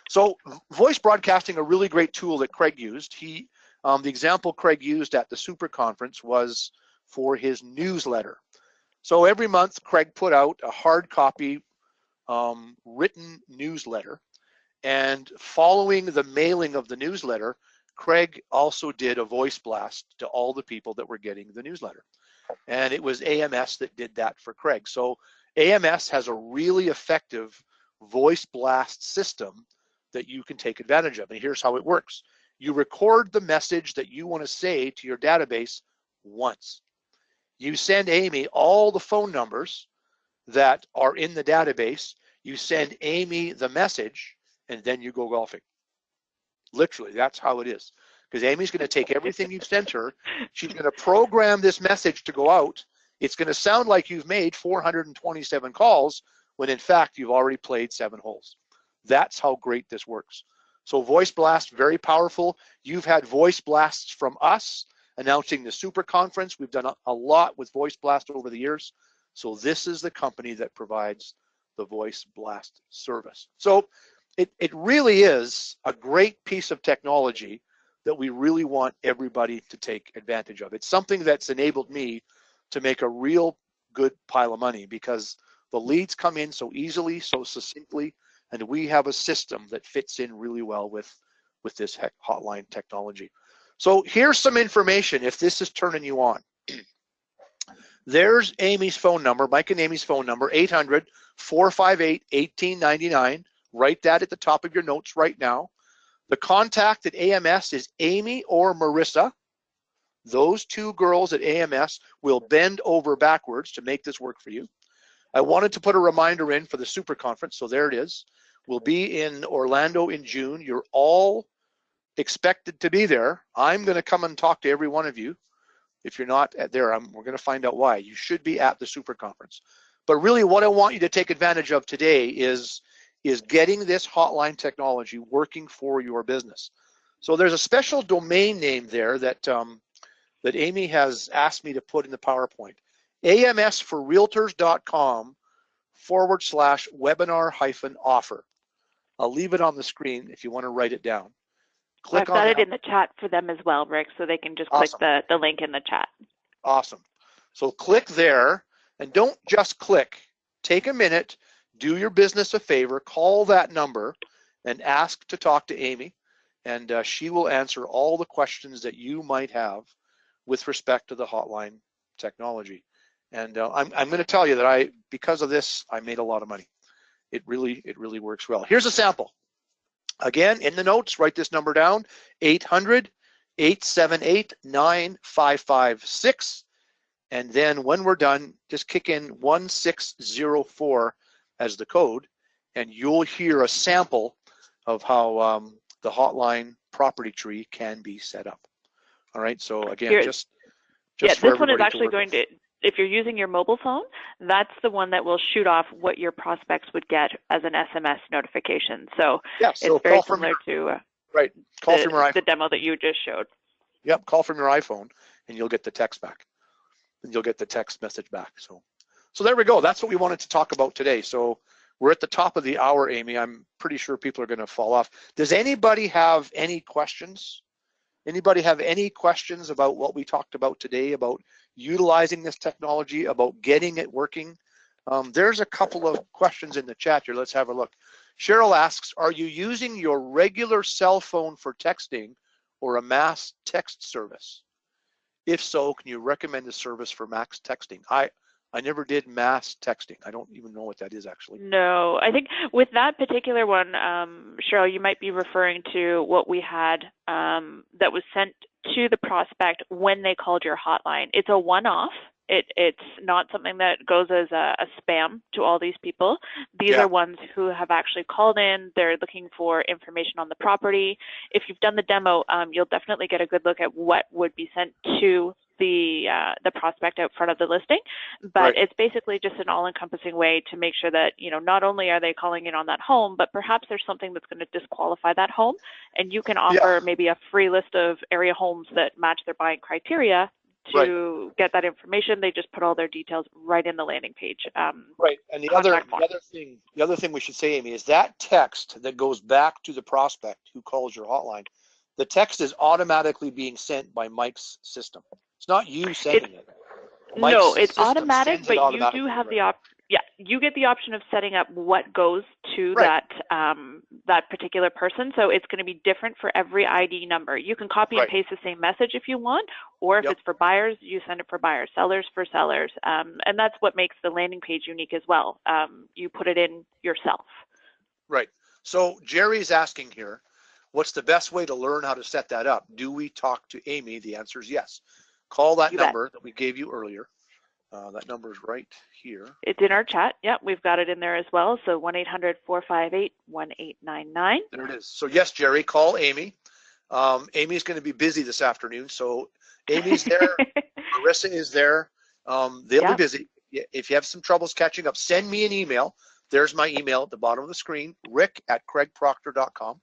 C: So voice broadcasting, a really great tool that Craig used. The example Craig used at the Super Conference was for his newsletter. So every month, Craig put out a hard copy written newsletter. And following the mailing of the newsletter, Craig also did a voice blast to all the people that were getting the newsletter. And it was AMS that did that for Craig. So AMS has a really effective voice blast system that you can take advantage of. And here's how it works. You record the message that you want to say to your database once. You send Amy all the phone numbers that are in the database. You send Amy the message, and then you go golfing. Literally, that's how it is. Because Amy's going to take everything you've sent her. She's going to program this message to go out. It's going to sound like you've made 427 calls when in fact you've already played 7 holes. That's how great this works. So voice blast, very powerful. You've had voice blasts from us announcing the Super Conference. We've done a lot with voice blast over the years. So this is the company that provides the voice blast service. So it really is a great piece of technology that we really want everybody to take advantage of. It's something that's enabled me to make a real good pile of money because the leads come in so easily, so succinctly, and we have a system that fits in really well with this hotline technology. So here's some information if this is turning you on. There's Amy's phone number, Mike and Amy's phone number, 800-458-1899. Write that at the top of your notes right now. The contact at AMS is Amy or Marissa. Those 2 girls at AMS will bend over backwards to make this work for you. I wanted to put a reminder in for the Super Conference, so there it is. We'll be in Orlando in June. You're all expected to be there. I'm going to come and talk to every one of you. If you're not there, we're going to find out why. You should be at the Super Conference. But really what I want you to take advantage of today is getting this hotline technology working for your business. So there's a special domain name there that Amy has asked me to put in the PowerPoint. amsforrealtors.com/webinar-offer. I'll leave it on the screen if you want to write it down.
B: I've got it in the chat for them as well, Rick, so they can just click the link in the chat.
C: Awesome. So click there, and don't just click. Take a minute, do your business a favor, call that number, and ask to talk to Amy, and she will answer all the questions that you might have with respect to the hotline technology. And I'm going to tell you that because of this, I made a lot of money. It really works well. Here's a sample. Again, in the notes, write this number down, 800-878-9556. And then when we're done, just kick in 1604 as the code, and you'll hear a sample of how the hotline property tree can be set up. All right, so again, just
B: this one is actually going to, if you're using your mobile phone, that's the one that will shoot off what your prospects would get as an SMS notification. So
C: Yeah, so
B: it's very
C: call from
B: similar to
C: right. Call from your iPhone.
B: the demo that you just showed.
C: Yep, call from your iPhone, and you'll get the text back. And you'll get the text message back. So there we go. That's what we wanted to talk about today. So we're at the top of the hour, Amy. I'm pretty sure people are going to fall off. Does anybody have any questions? Anybody have any questions about what we talked about today, about utilizing this technology, about getting it working? There's a couple of questions in the chat here. Let's have a look. Cheryl asks, are you using your regular cell phone for texting or a mass text service? If so, can you recommend a service for mass texting? I never did mass texting. I don't even know what that is actually.
B: No, I think with that particular one, Cheryl, you might be referring to what we had that was sent to the prospect when they called your hotline. It's a one-off. It's not something that goes as a spam to all these people. These are ones who have actually called in. They're looking for information on the property. If you've done the demo, you'll definitely get a good look at what would be sent to the prospect out front of the listing. But it's basically just an all-encompassing way to make sure that, you know, not only are they calling in on that home, but perhaps there's something that's going to disqualify that home, and you can offer maybe a free list of area homes that match their buying criteria to get that information. They just put all their details right in the landing page.
C: Right, and the other thing we should say, Amy, is that text that goes back to the prospect who calls your hotline, the text is automatically being sent by Mike's system. It's not you sending it.
B: No, it's automatic, but you do have the you get the option of setting up what goes to that that particular person. So it's going to be different for every ID number. You can copy and paste the same message if you want, or if it's for buyers, you send it for buyers, sellers for sellers. And that's what makes the landing page unique as well. You put it in yourself. Right.
C: So Jerry's asking here, what's the best way to learn how to set that up? Do we talk to Amy? The answer is yes. Call that number that we gave you earlier. That number is right here.
B: It's in our chat. Yeah, we've got it in there as well. So 1-800-458-1899.
C: There it is. So yes, Jerry, call Amy. Amy's going to be busy this afternoon. So Amy's there. Marissa is there. They'll be busy. If you have some troubles catching up, send me an email. There's my email at the bottom of the screen, rick@craigproctor.com.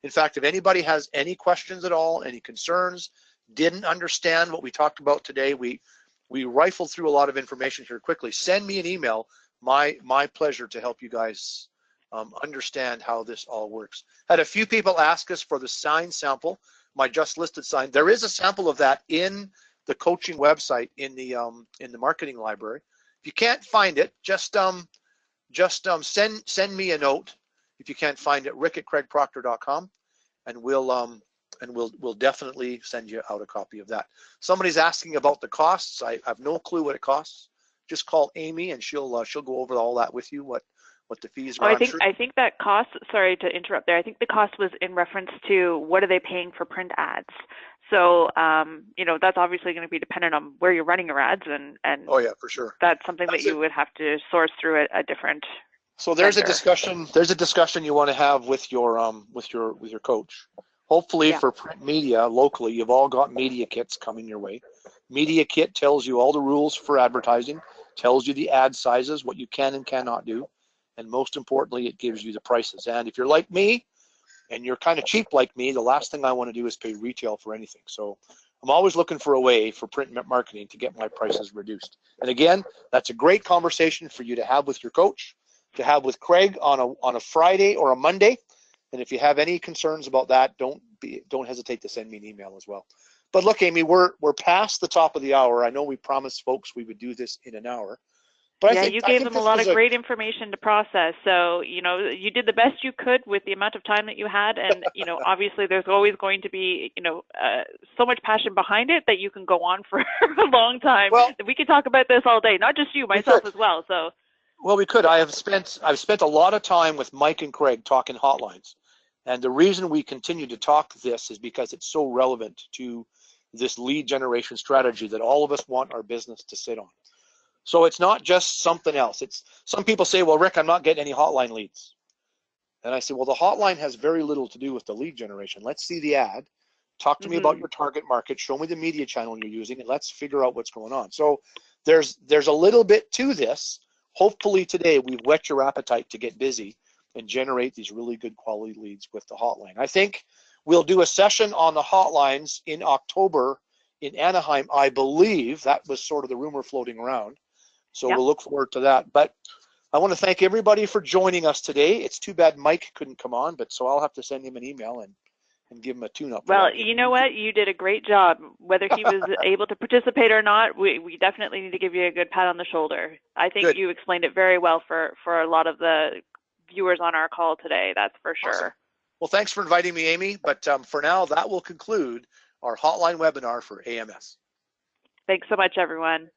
C: In fact, if anybody has any questions at all, any concerns, didn't understand what we talked about today, we rifled through a lot of information here quickly. Send me an email. My pleasure to help you guys understand how this all works. Had a few people ask us for the sign sample, my just listed sign. There is a sample of that in the coaching website in the marketing library. If you can't find it, just send me a note. If you can't find it, rick@craigproctor.com, and we'll definitely send you out a copy of that. Somebody's asking about the costs. I have no clue what it costs. Just call Amy and she'll go over all that with you, what the fees are.
B: I think that cost, sorry to interrupt there, I think the cost was in reference to what are they paying for print ads. So, you know, that's obviously going to be dependent on where you're running your ads, and
C: oh yeah, for sure.
B: That's something that you would have to source through a different
C: So there's vendor. There's a discussion you want to have with your coach. Hopefully for print media locally, you've all got media kits coming your way. Media kit tells you all the rules for advertising, tells you the ad sizes, what you can and cannot do, and most importantly, it gives you the prices. And if you're like me, and you're kind of cheap like me, the last thing I want to do is pay retail for anything. So I'm always looking for a way for print marketing to get my prices reduced. And again, that's a great conversation for you to have with your coach, to have with Craig on a Friday or a Monday. And if you have any concerns about that, don't hesitate to send me an email as well. But look, Amy, we're past the top of the hour. I know we promised folks we would do this in an hour. But
B: you gave them a lot of great information to process. So, you know, you did the best you could with the amount of time that you had. And, you know, obviously there's always going to be, you know, so much passion behind it that you can go on for a long time. Well, we could talk about this all day, not just you, myself as well. So.
C: Well, we could. I've spent a lot of time with Mike and Craig talking hotlines. And the reason we continue to talk this is because it's so relevant to this lead generation strategy that all of us want our business to sit on. So it's not just something else. Some people say, well, Rick, I'm not getting any hotline leads. And I say, well, the hotline has very little to do with the lead generation. Let's see the ad. Talk to me about your target market. Show me the media channel you're using, and let's figure out what's going on. So there's a little bit to this. Hopefully today we've whet your appetite to get busy and generate these really good quality leads with the hotline. I think we'll do a session on the hotlines in October in Anaheim. I believe that was sort of the rumor floating around. So
B: Yep.
C: we'll look forward to that. But I want to thank everybody for joining us today. It's too bad Mike couldn't come on, but so I'll have to send him an email and give him a tune-up.
B: Well, you know what? You did a great job. Whether he was able to participate or not, we definitely need to give you a good pat on the shoulder. I think
C: Good.
B: you explained it very well for a lot of the viewers on our call today, that's for sure.
C: Awesome. Well, thanks for inviting me, Amy. But for now, that will conclude our hotline webinar for AMS.
B: Thanks so much, everyone.